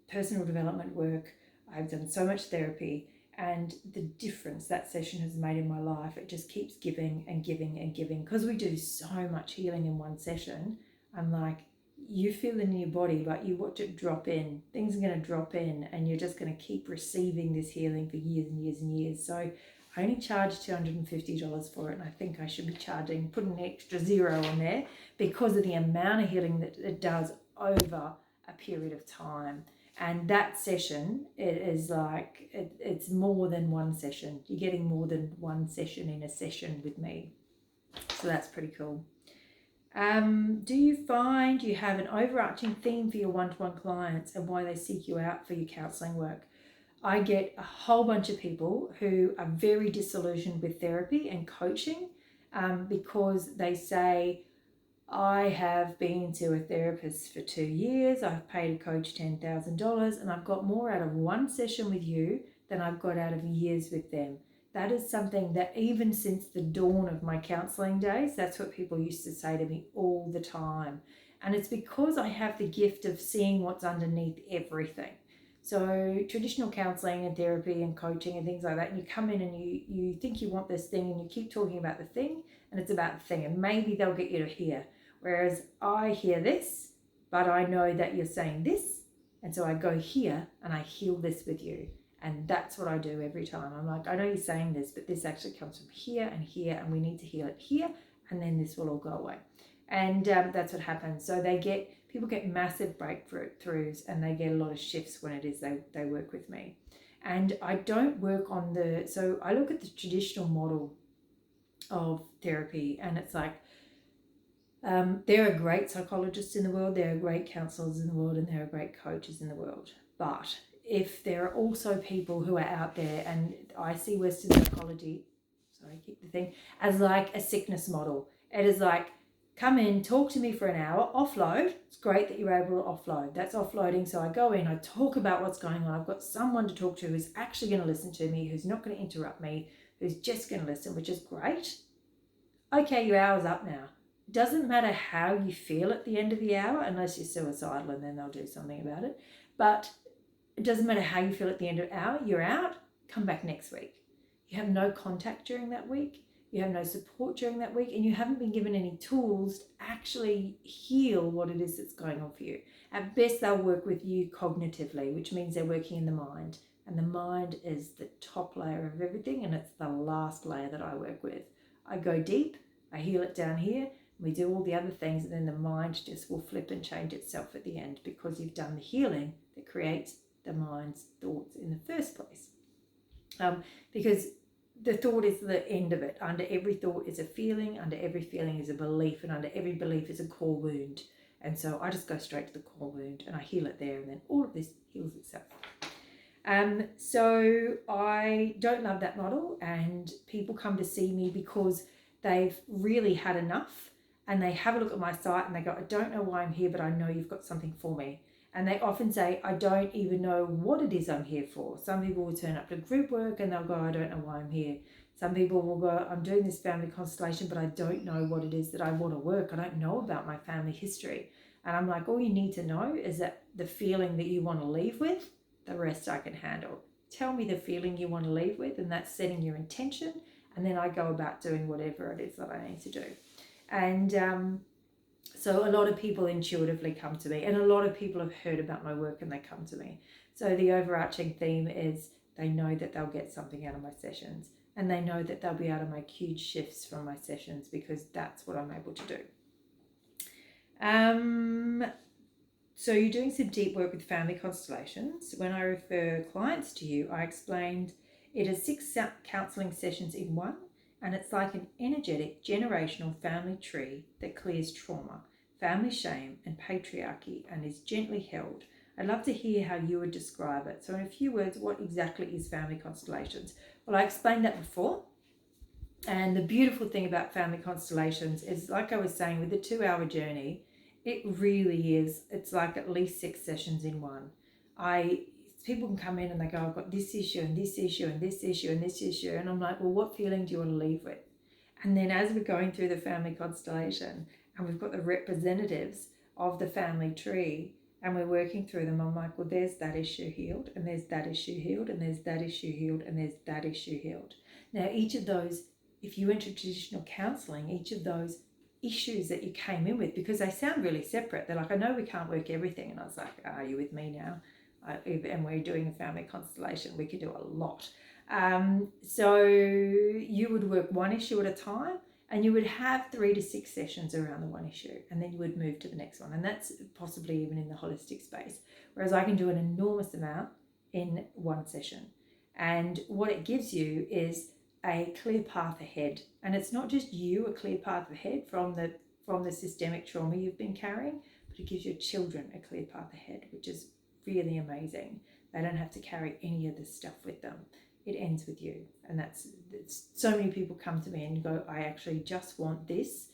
personal development work, I've done so much therapy, and the difference that session has made in my life, it just keeps giving and giving and giving. Because we do so much healing in one session, I'm like, you feel it in your body, but you watch it drop in. Things are going to drop in and you're just going to keep receiving this healing for years and years and years. So I only charge $250 for it, and I think I should be putting an extra zero on there because of the amount of healing that it does over a period of time. And that session, it is like, it's more than one session. You're getting more than one session in a session with me. So that's pretty cool. Do you find you have an overarching theme for your one-to-one clients and why they seek you out for your counselling work? I get a whole bunch of people who are very disillusioned with therapy and coaching because they say, I have been to a therapist for 2 years, I've paid a coach $10,000 and I've got more out of one session with you than I've got out of years with them. That is something that even since the dawn of my counselling days, that's what people used to say to me all the time. And it's because I have the gift of seeing what's underneath everything. So traditional counselling and therapy and coaching and things like that, and you come in and you think you want this thing and you keep talking about the thing and it's about the thing and maybe they'll get you to hear. Whereas I hear this, but I know that you're saying this. And so I go here and I heal this with you. And that's what I do every time. I'm like, I know you're saying this, but this actually comes from here and here, and we need to heal it here. And then this will all go away. And that's what happens. So people get massive breakthroughs and they get a lot of shifts when it is they work with me. And I don't work on so I look at the traditional model of therapy, and it's like, there are great psychologists in the world, there are great counsellors in the world, and there are great coaches in the world. But if there are also people who are out there, and I see Western psychology, as like a sickness model. It is like, come in, talk to me for an hour, offload. It's great that you're able to offload. That's offloading. So I go in, I talk about what's going on. I've got someone to talk to who's actually going to listen to me, who's not going to interrupt me, who's just going to listen, which is great. Okay, your hour's up now. Doesn't matter how you feel at the end of the hour, unless you're suicidal and then they'll do something about it. But it doesn't matter how you feel at the end of the hour, you're out, come back next week. You have no contact during that week, you have no support during that week, and you haven't been given any tools to actually heal what it is that's going on for you. At best, they'll work with you cognitively, which means they're working in the mind. And the mind is the top layer of everything, and it's the last layer that I work with. I go deep, I heal it down here, we do all the other things, and then the mind just will flip and change itself at the end because you've done the healing that creates the mind's thoughts in the first place. Because the thought is the end of it. Under every thought is a feeling, under every feeling is a belief, and under every belief is a core wound. And so I just go straight to the core wound and I heal it there, and then all of this heals itself. So I don't love that model, and people come to see me because they've really had enough, and they have a look at my site and they go, I don't know why I'm here, but I know you've got something for me. And they often say, I don't even know what it is I'm here for. Some people will turn up to group work and they'll go, I don't know why I'm here. Some people will go, I'm doing this family constellation, but I don't know what it is that I want to work. I don't know about my family history. And I'm like, all you need to know is that the feeling that you want to leave with, the rest I can handle. Tell me the feeling you want to leave with, and that's setting your intention. And then I go about doing whatever it is that I need to do. And So a lot of people intuitively come to me, and a lot of people have heard about my work and they come to me. So the overarching theme is they know that they'll get something out of my sessions, and they know that they'll be able to make huge shifts from my sessions because that's what I'm able to do. So you're doing some deep work with family constellations. When I refer clients to you, I explained it is 6 counselling sessions in one, and it's like an energetic generational family tree that clears trauma, family shame and patriarchy and is gently held. I'd love to hear how you would describe it. So in a few words, what exactly is family constellations? Well, I explained that before. And the beautiful thing about family constellations is, like I was saying, with the 2-hour journey, it really is. It's like at least 6 sessions in one. People can come in and they go, I've got this issue and this issue and this issue and this issue. And I'm like, well, what feeling do you want to leave with? And then as we're going through the family constellation and we've got the representatives of the family tree and we're working through them, I'm like, well, there's that issue healed, and there's that issue healed, and there's that issue healed, and there's that issue healed. Now, each of those, if you went to traditional counselling, each of those issues that you came in with, because they sound really separate, they're like, I know we can't work everything. And I was like, are you with me now? And we're doing a family constellation, we could do a lot. So you would work one issue at a time, and you would have 3 to 6 sessions around the one issue, and then you would move to the next one. And that's possibly even in the holistic space. Whereas I can do an enormous amount in one session. And what it gives you is a clear path ahead. And it's not just you a clear path ahead from the systemic trauma you've been carrying, but it gives your children a clear path ahead, which is really amazing. They don't have to carry any of this stuff with them. It ends with you. And it's so many people come to me and go, I actually just want this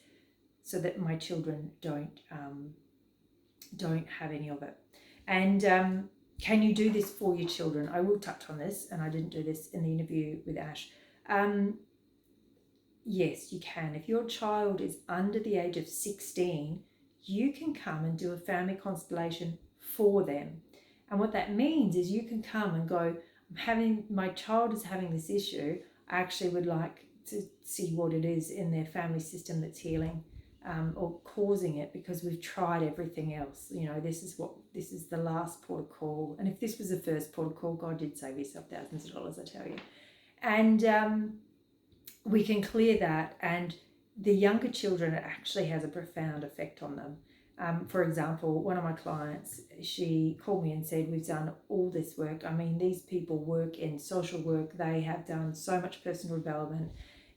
so that my children don't have any of it. And can you do this for your children? I will touch on this, and I didn't do this in the interview with Ash. Yes, you can. If your child is under the age of 16, you can come and do a family constellation for them. And what that means is you can come and go, my child is having this issue. I actually would like to see what it is in their family system that's healing or causing it, because we've tried everything else. You know, this is the last port of call. And if this was the first port of call, God did save yourself thousands of dollars, I tell you. And we can clear that. And the younger children, it actually has a profound effect on them. For example, one of my clients, she called me and said, we've done all this work. I mean, these people work in social work. They have done so much personal development.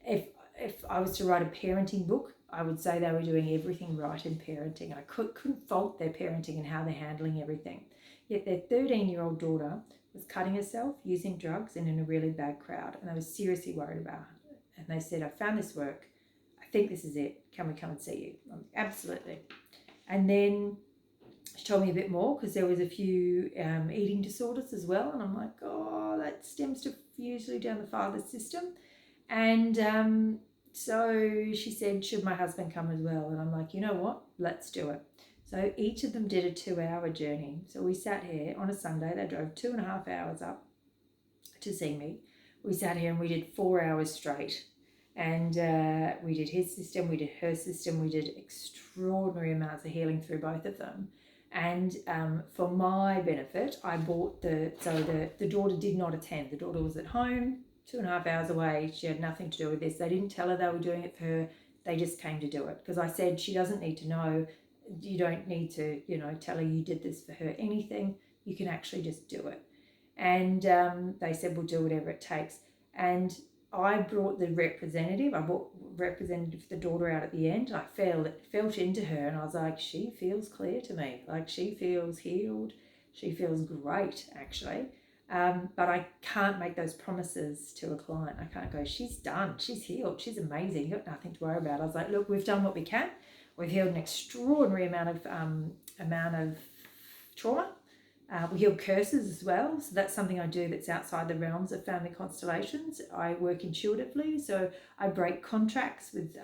If I was to write a parenting book, I would say they were doing everything right in parenting. I couldn't fault their parenting and how they're handling everything. Yet their 13-year-old daughter was cutting herself, using drugs, and in a really bad crowd. And I was seriously worried about her. And they said, I found this work. I think this is it. Can we come and see you? Absolutely. And then she told me a bit more, because there was a few eating disorders as well. And I'm like, oh, that stems to usually down the father's system. And so she said, should my husband come as well? And I'm like, you know what? Let's do it. So each of them did a 2-hour journey. So we sat here on a Sunday. They drove 2.5 hours up to see me. We sat here and we did 4 hours straight. And we did his system, we did her system, we did extraordinary amounts of healing through both of them. And for my benefit, I bought the daughter did not attend. The daughter was at home, 2.5 hours away. She had nothing to do with this. They didn't tell her they were doing it for her. They just came to do it. Because I said, she doesn't need to know. You don't need to, tell her you did this for her. Anything, you can actually just do it. And they said, we'll do whatever it takes. And I brought the representative. I brought representative for the daughter out at the end, and I felt into her, and I was like, she feels clear to me. Like, she feels healed. She feels great, actually. But I can't make those promises to a client. I can't go, she's done, she's healed, she's amazing, you've got nothing to worry about. I was like, look, we've done what we can. We've healed an extraordinary amount of trauma. We heal curses as well. So that's something I do that's outside the realms of family constellations. I work intuitively. So I break contracts with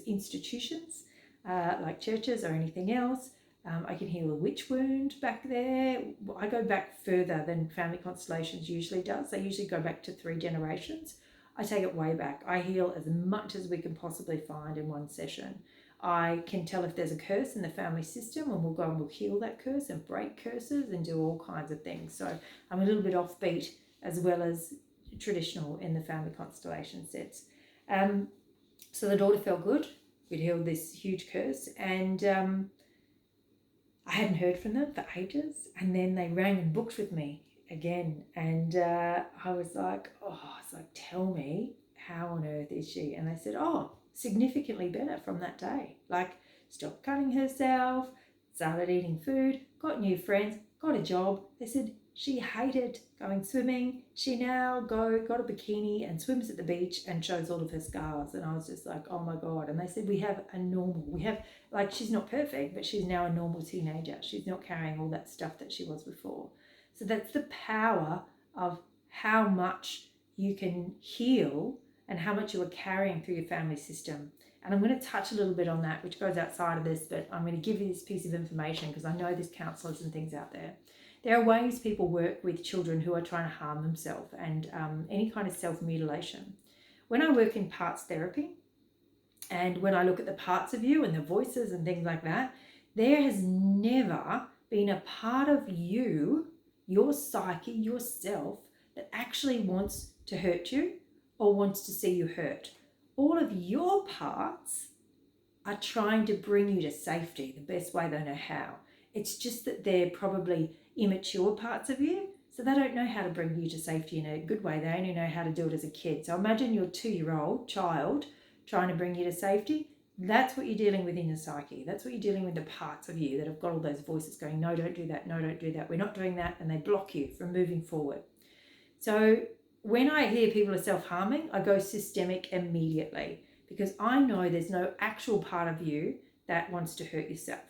institutions like churches or anything else. I can heal a witch wound back there. I go back further than family constellations usually does. They usually go back to 3 generations. I take it way back. I heal as much as we can possibly find in one session. I can tell if there's a curse in the family system, and we'll go and we'll heal that curse and break curses and do all kinds of things. So I'm a little bit offbeat as well as traditional in the family constellation sets. So the daughter felt good. We'd healed this huge curse, and I hadn't heard from them for ages. And then they rang and booked with me again, and I was like, tell me, how on earth is she? And they said, oh, significantly better from that day. Like, stopped cutting herself, started eating food, got new friends, got a job. They said she hated going swimming. She now got a bikini and swims at the beach and shows all of her scars. And I was just like, oh my God. And they said, she's not perfect, but she's now a normal teenager. She's not carrying all that stuff that she was before. So that's the power of how much you can heal and how much you are carrying through your family system. And I'm going to touch a little bit on that, which goes outside of this, but I'm going to give you this piece of information because I know there's counsellors and things out there. There are ways people work with children who are trying to harm themselves and any kind of self-mutilation. When I work in parts therapy, and when I look at the parts of you and the voices and things like that, there has never been a part of you, your psyche, yourself, that actually wants to hurt you or wants to see you hurt. All of your parts are trying to bring you to safety the best way they know how. It's just that they're probably immature parts of you, so they don't know how to bring you to safety in a good way. They only know how to do it as a kid. So imagine your 2-year-old child trying to bring you to safety. That's what you're dealing with in your psyche. That's what you're dealing with, the parts of you that have got all those voices going, no, don't do that, no, don't do that, we're not doing that, and they block you from moving forward. So when I hear people are self-harming, I go systemic immediately because I know there's no actual part of you that wants to hurt yourself.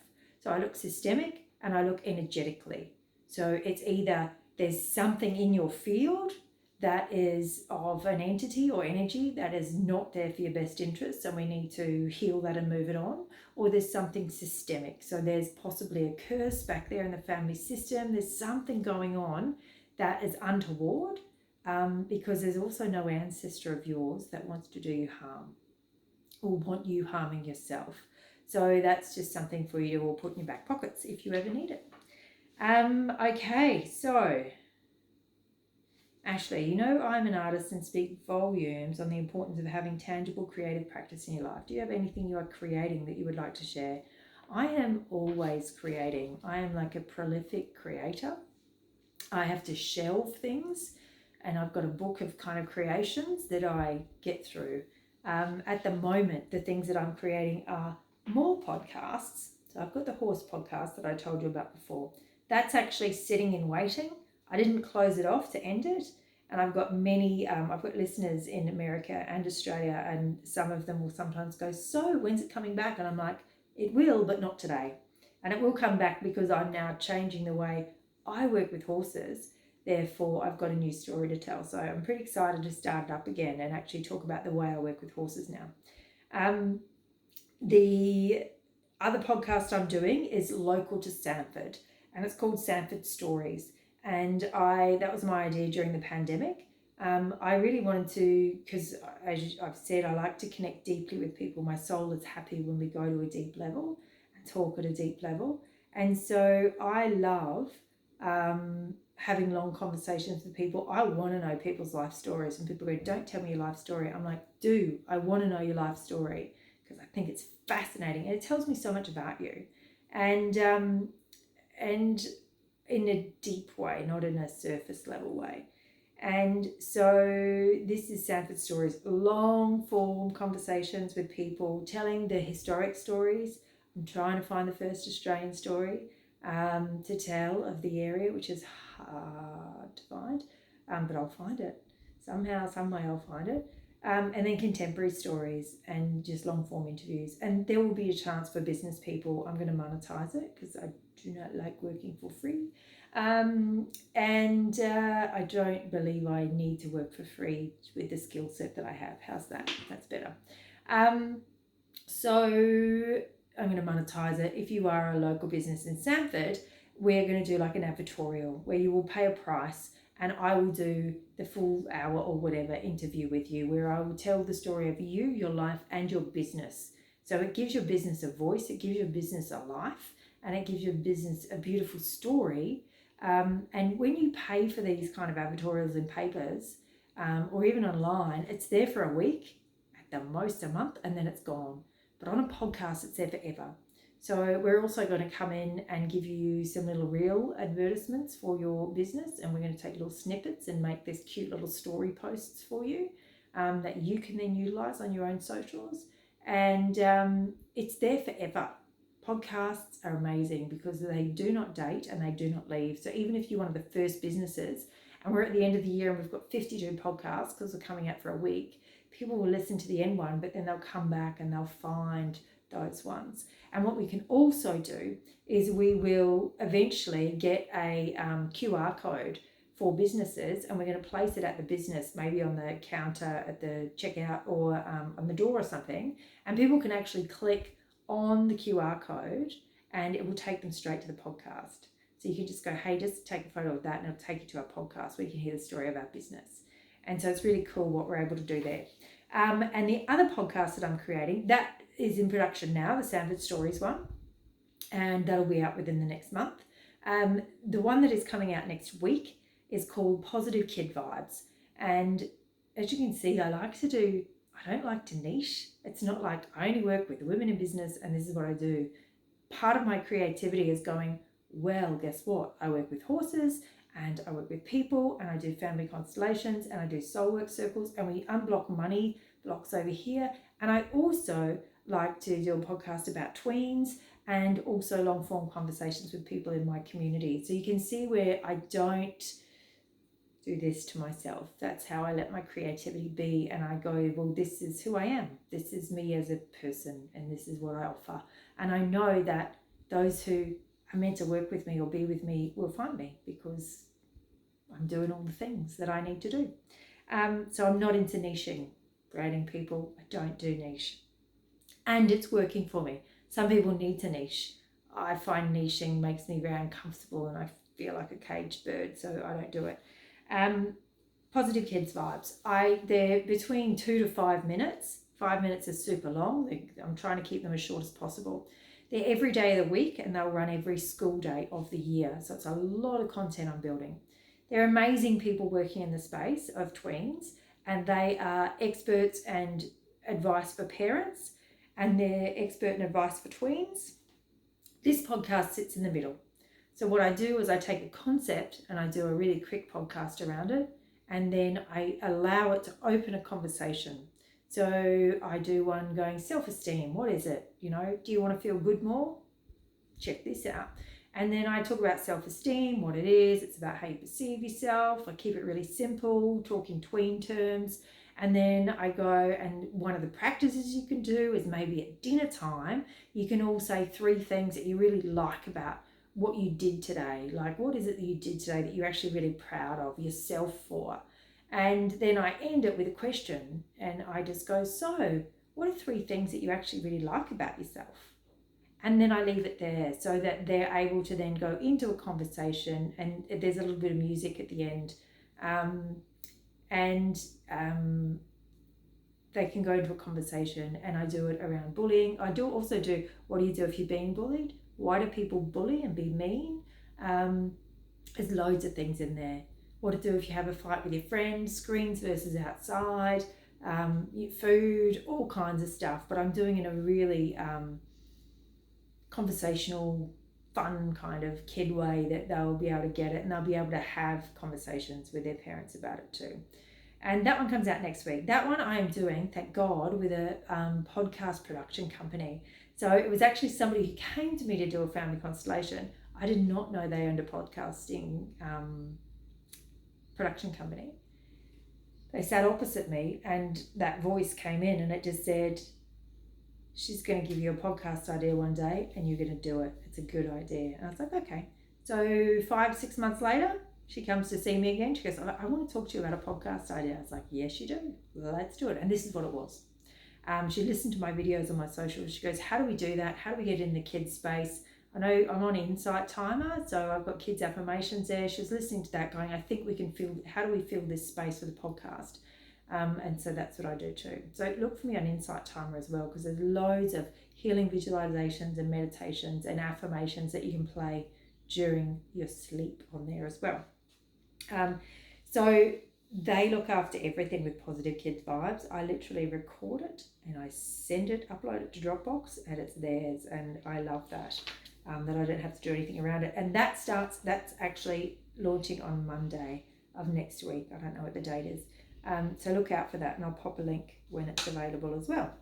So I look systemic and I look energetically. So it's either there's something in your field that is of an entity or energy that is not there for your best interests and we need to heal that and move it on, or there's something systemic. So there's possibly a curse back there in the family system. There's something going on that is untoward because there's also no ancestor of yours that wants to do you harm or want you harming yourself. So that's just something for you to all put in your back pockets if you ever need it. Okay, so Ashley, you know I'm an artist and speak volumes on the importance of having tangible creative practice in your life. Do you have anything you are creating that you would like to share? I am always creating. I am like a prolific creator. I have to shelve things, and I've got a book of kind of creations that I get through. At the moment, the things that I'm creating are more podcasts. So I've got the horse podcast that I told you about before. That's actually sitting in waiting. I didn't close it off to end it. And I've got many, I've got listeners in America and Australia, and some of them will sometimes go, so when's it coming back? And I'm like, it will, but not today. And it will come back because I'm now changing the way I work with horses. Therefore, I've got a new story to tell. So I'm pretty excited to start it up again and actually talk about the way I work with horses now. The other podcast I'm doing is local to Sanford, and it's called Sanford Stories. And that was my idea during the pandemic. I really wanted to, because as I've said, I like to connect deeply with people. My soul is happy when we go to a deep level and talk at a deep level. And so I love having long conversations with people. I want to know people's life stories. And people go, don't tell me your life story. I'm like, I want to know your life story because I think it's fascinating. And it tells me so much about you. And in a deep way, not in a surface level way. And so this is Sanford Stories, long form conversations with people, telling the historic stories. I'm trying to find the first Australian story to tell of the area, which is hard to find, but I'll find it. Somehow, some way I'll find it. And then contemporary stories and just long form interviews. And there will be a chance for business people. I'm going to monetize it because I do not like working for free. And I don't believe I need to work for free with the skill set that I have. How's that? That's better. So I'm going to monetize it. If you are a local business in Sanford, we're going to do like an advertorial where you will pay a price and I will do the full hour or whatever interview with you where I will tell the story of you, your life and your business So it gives your business a voice, it gives your business a life, and it gives your business a beautiful story. And when you pay for these kind of advertorials in papers, or even online, it's there for a week, at the most a month, and then it's gone. But on a podcast, it's there forever. So we're also going to come in and give you some little reel advertisements for your business, and we're going to take little snippets and make this cute little story posts for you that you can then utilize on your own socials. And it's there forever. Podcasts are amazing because they do not date and they do not leave. So even if you're one of the first businesses and we're at the end of the year and we've got 52 podcasts because we're coming out for a week, people will listen to the end one, but then they'll come back and they'll find those ones. And what we can also do is we will eventually get a QR code for businesses, and we're going to place it at the business, maybe on the counter at the checkout or on the door or something, and people can actually click on the QR code and it will take them straight to the podcast. So you can just go, hey, just take a photo of that and it'll take you to our podcast where you can hear the story of our business. And so it's really cool what we're able to do there. And the other podcast that I'm creating, that is in production now, the Sanford Stories one, and that'll be out within the next month. The one that is coming out next week is called Positive Kid Vibes. And as you can see, I don't like to niche. It's not like I only work with women in business and this is what I do. Part of my creativity is going, well, guess what? I work with horses and I work with people and I do family constellations and I do soul work circles and we unblock money blocks over here. And I also like to do a podcast about tweens and also long form conversations with people in my community. So you can see where I don't do this to myself. That's how I let my creativity be, and I go, well, this is who I am. This is me as a person, and this is what I offer. And I know that those who are meant to work with me or be with me will find me because I'm doing all the things that I need to do. So I'm not into niching, grading people. I don't do niche. And it's working for me. Some people need to niche. I find niching makes me very uncomfortable and I feel like a caged bird, so I don't do it. Positive Kids Vibes. They're between 2 to 5 minutes. 5 minutes is super long. I'm trying to keep them as short as possible. They're every day of the week and they'll run every school day of the year. So it's a lot of content I'm building. They're amazing people working in the space of tweens, and they are experts and advice for parents, and they're expert and advice for tweens. This podcast sits in the middle. So what I do is I take a concept and I do a really quick podcast around it, and then I allow it to open a conversation. So I do one going self-esteem. What is it? Do you want to feel good more? Check this out. And then I talk about self-esteem, what it is. It's about how you perceive yourself. I keep it really simple, talking tween terms. And then I go, and one of the practices you can do is maybe at dinner time, you can all say 3 things that you really like about what you did today. Like, what is it that you did today that you're actually really proud of yourself for? And then I end it with a question and I just go, so what are 3 things that you actually really like about yourself? And then I leave it there so that they're able to then go into a conversation, and there's a little bit of music at the end. They can go into a conversation, and I do it around bullying. I also do, what do you do if you're being bullied? Why do people bully and be mean? There's loads of things in there. What to do if you have a fight with your friends, screens versus outside, food, all kinds of stuff. But I'm doing it in a really conversational, fun kind of kid way that they'll be able to get it, and they'll be able to have conversations with their parents about it too. And that one comes out next week. That one I am doing, thank God, with a podcast production company. So it was actually somebody who came to me to do a family constellation. I did not know they owned a podcasting production company. They sat opposite me and that voice came in and it just said, she's going to give you a podcast idea one day and you're going to do it. It's a good idea. And I was like, okay. So 5-6 months later, she comes to see me again. She goes, I want to talk to you about a podcast idea. I was like, yes, you do. Let's do it. And this is what it was. She listened to my videos on my socials. She goes, how do we do that? How do we get in the kids space? I know I'm on Insight Timer, so I've got kids affirmations there. She was listening to that going, I think we can how do we fill this space with a podcast? And so that's what I do too. So look for me on Insight Timer as well, because there's loads of healing visualizations and meditations and affirmations that you can play during your sleep on there as well. So they look after everything with Positive Kids Vibes. I literally record it and I send it, upload it to Dropbox, and it's theirs. And I love that, that I don't have to do anything around it. And that's actually launching on Monday of next week. I don't know what the date is. So look out for that, and I'll pop a link when it's available as well.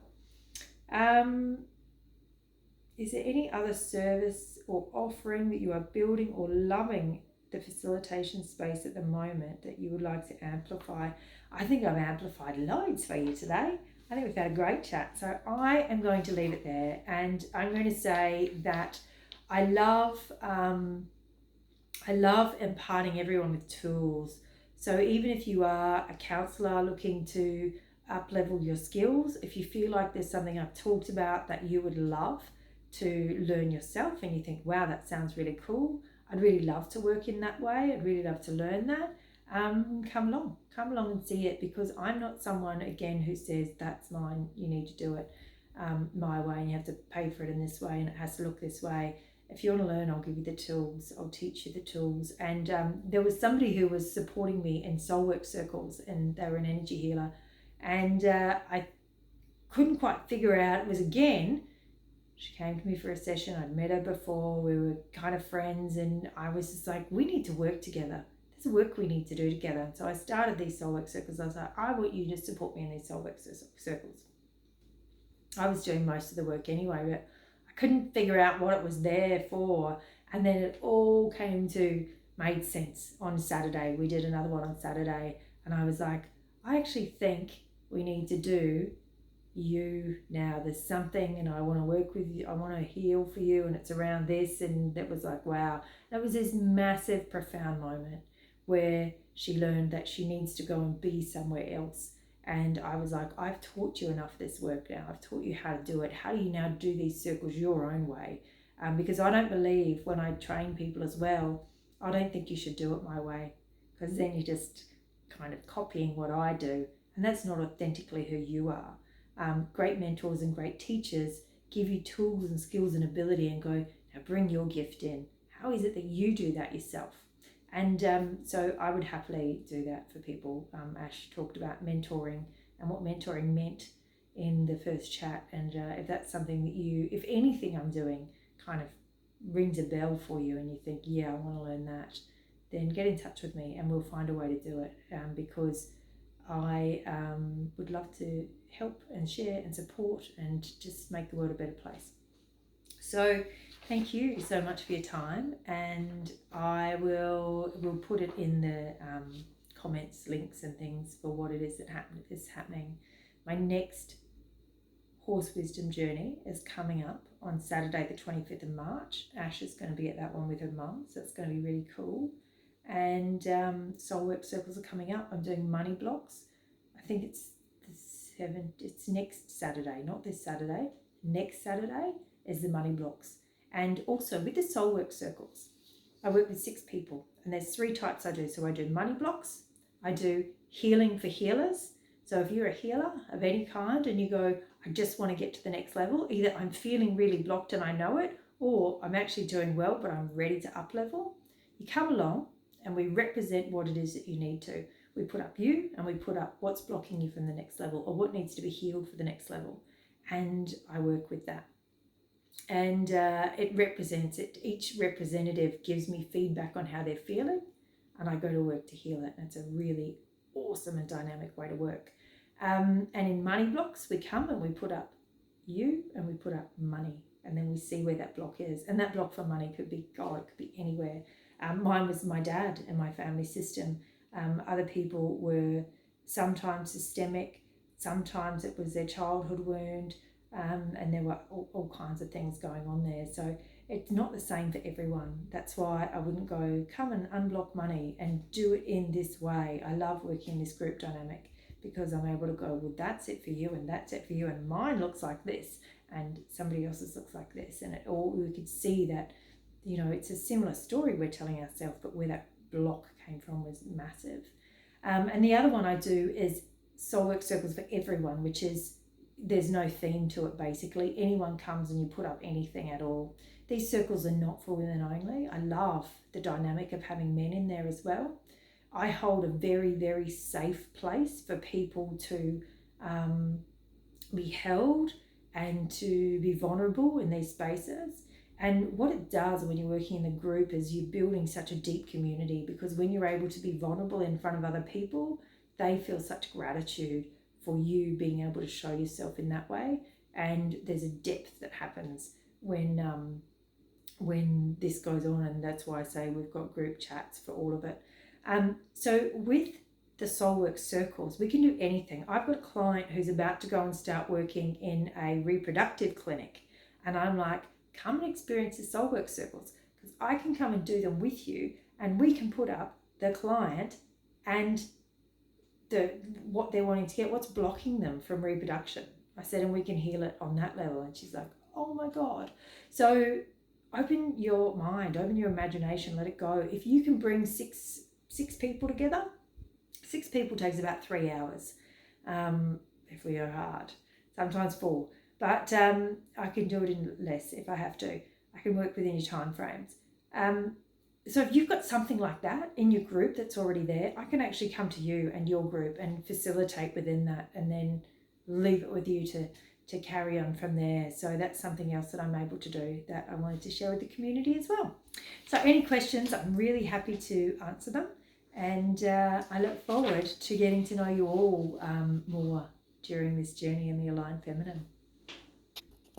Is there any other service or offering that you are building or loving the facilitation space at the moment that you would like to amplify? I think I've amplified loads for you today. I think we've had a great chat. So I am going to leave it there, and I'm going to say that I love imparting everyone with tools. So even if you are a counsellor looking to up-level your skills, if you feel like there's something I've talked about that you would love to learn yourself and you think, wow, that sounds really cool, I'd really love to work in that way, I'd really love to learn that, come along and see it, because I'm not someone, again, who says that's mine, you need to do it my way and you have to pay for it in this way and it has to look this way. If you want to learn, I'll give you the tools, I'll teach you the tools. And there was somebody who was supporting me in Soulwork circles, and they were an energy healer, and I couldn't quite figure out, it was again, she came to me for a session, I'd met her before, we were kind of friends, and I was just like, we need to work together. There's work we need to do together. And so I started these Soulwork circles. I was like, I want you to support me in these Soulwork circles. I was doing most of the work anyway, but I couldn't figure out what it was there for. And then it all made sense on Saturday. We did another one on Saturday, and I was like, I actually think we need to do you now. There's something, and I want to work with you, I want to heal for you, and it's around this. And that was like, wow, that was this massive, profound moment where she learned that she needs to go and be somewhere else. And I was like, I've taught you enough of this work now. I've taught you how to do it. How do you now do these circles your own way? Because I don't believe, when I train people as well, I don't think you should do it my way, because then you're just kind of copying what I do, and that's not authentically who you are. Great mentors and great teachers give you tools and skills and ability and go, now bring your gift in. How is it that you do that yourself? And so I would happily do that for people. Ash talked about mentoring and what mentoring meant in the first chat. And if that's something that if anything I'm doing kind of rings a bell for you and you think, yeah, I want to learn that, then get in touch with me and we'll find a way to do it, because I would love to help and share and support and just make the world a better place. So thank you so much for your time, and I will put it in the comments, links and things for what it is that is happening. My next Horse Wisdom Journey is coming up on Saturday the 25th of March. Ash is going to be at that one with her mum, so it's going to be really cool. And Soulwork circles are coming up. I'm doing money blocks. I think it's it's next Saturday, not this Saturday. Next Saturday is the money blocks. And also with the Soulwork circles, I work with 6 people, and there's 3 types I do. So I do money blocks, I do healing for healers. So if you're a healer of any kind and you go, I just want to get to the next level, either I'm feeling really blocked and I know it, or I'm actually doing well but I'm ready to up level, you come along and we represent what it is that you need to. We put up you, and we put up what's blocking you from the next level, or what needs to be healed for the next level. And I work with that. And it represents it. Each representative gives me feedback on how they're feeling, and I go to work to heal it. And it's a really awesome and dynamic way to work. And in money blocks, we come and we put up you and we put up money, and then we see where that block is. And that block for money could be, it could be anywhere. Mine was my dad and my family system. Other people were sometimes systemic, sometimes it was their childhood wound, and there were all kinds of things going on there. So it's not the same for everyone. That's why I wouldn't go, come and unblock money and do it in this way. I love working in this group dynamic, because I'm able to go, well, that's it for you, and that's it for you, and mine looks like this, and somebody else's looks like this, and we could see that, it's a similar story we're telling ourselves, but where that block came from was massive. And the other one I do is Soulwork circles for everyone, which is there's no theme to it basically. Anyone comes and you put up anything at all. These circles are not for women only. I love the dynamic of having men in there as well. I hold a very, very safe place for people to be held and to be vulnerable in these spaces. And what it does when you're working in a group is you're building such a deep community, because when you're able to be vulnerable in front of other people, they feel such gratitude for you being able to show yourself in that way. And there's a depth that happens when this goes on, and that's why I say we've got group chats for all of it. So with the Soulwork circles, we can do anything. I've got a client who's about to go and start working in a reproductive clinic, and I'm like, come and experience the Soulwork circles, because I can come and do them with you, and we can put up the client and what they're wanting to get, what's blocking them from reproduction. I said, and we can heal it on that level. And she's like, oh my God. So open your mind, open your imagination, let it go. If you can bring six people together, 6 people takes about 3 hours if we go hard, sometimes 4. But I can do it in less if I have to. I can work within your time frames. So if you've got something like that in your group that's already there, I can actually come to you and your group and facilitate within that, and then leave it with you to carry on from there. So that's something else that I'm able to do that I wanted to share with the community as well. So any questions, I'm really happy to answer them. And I look forward to getting to know you all more during this journey in the Aligned Feminine.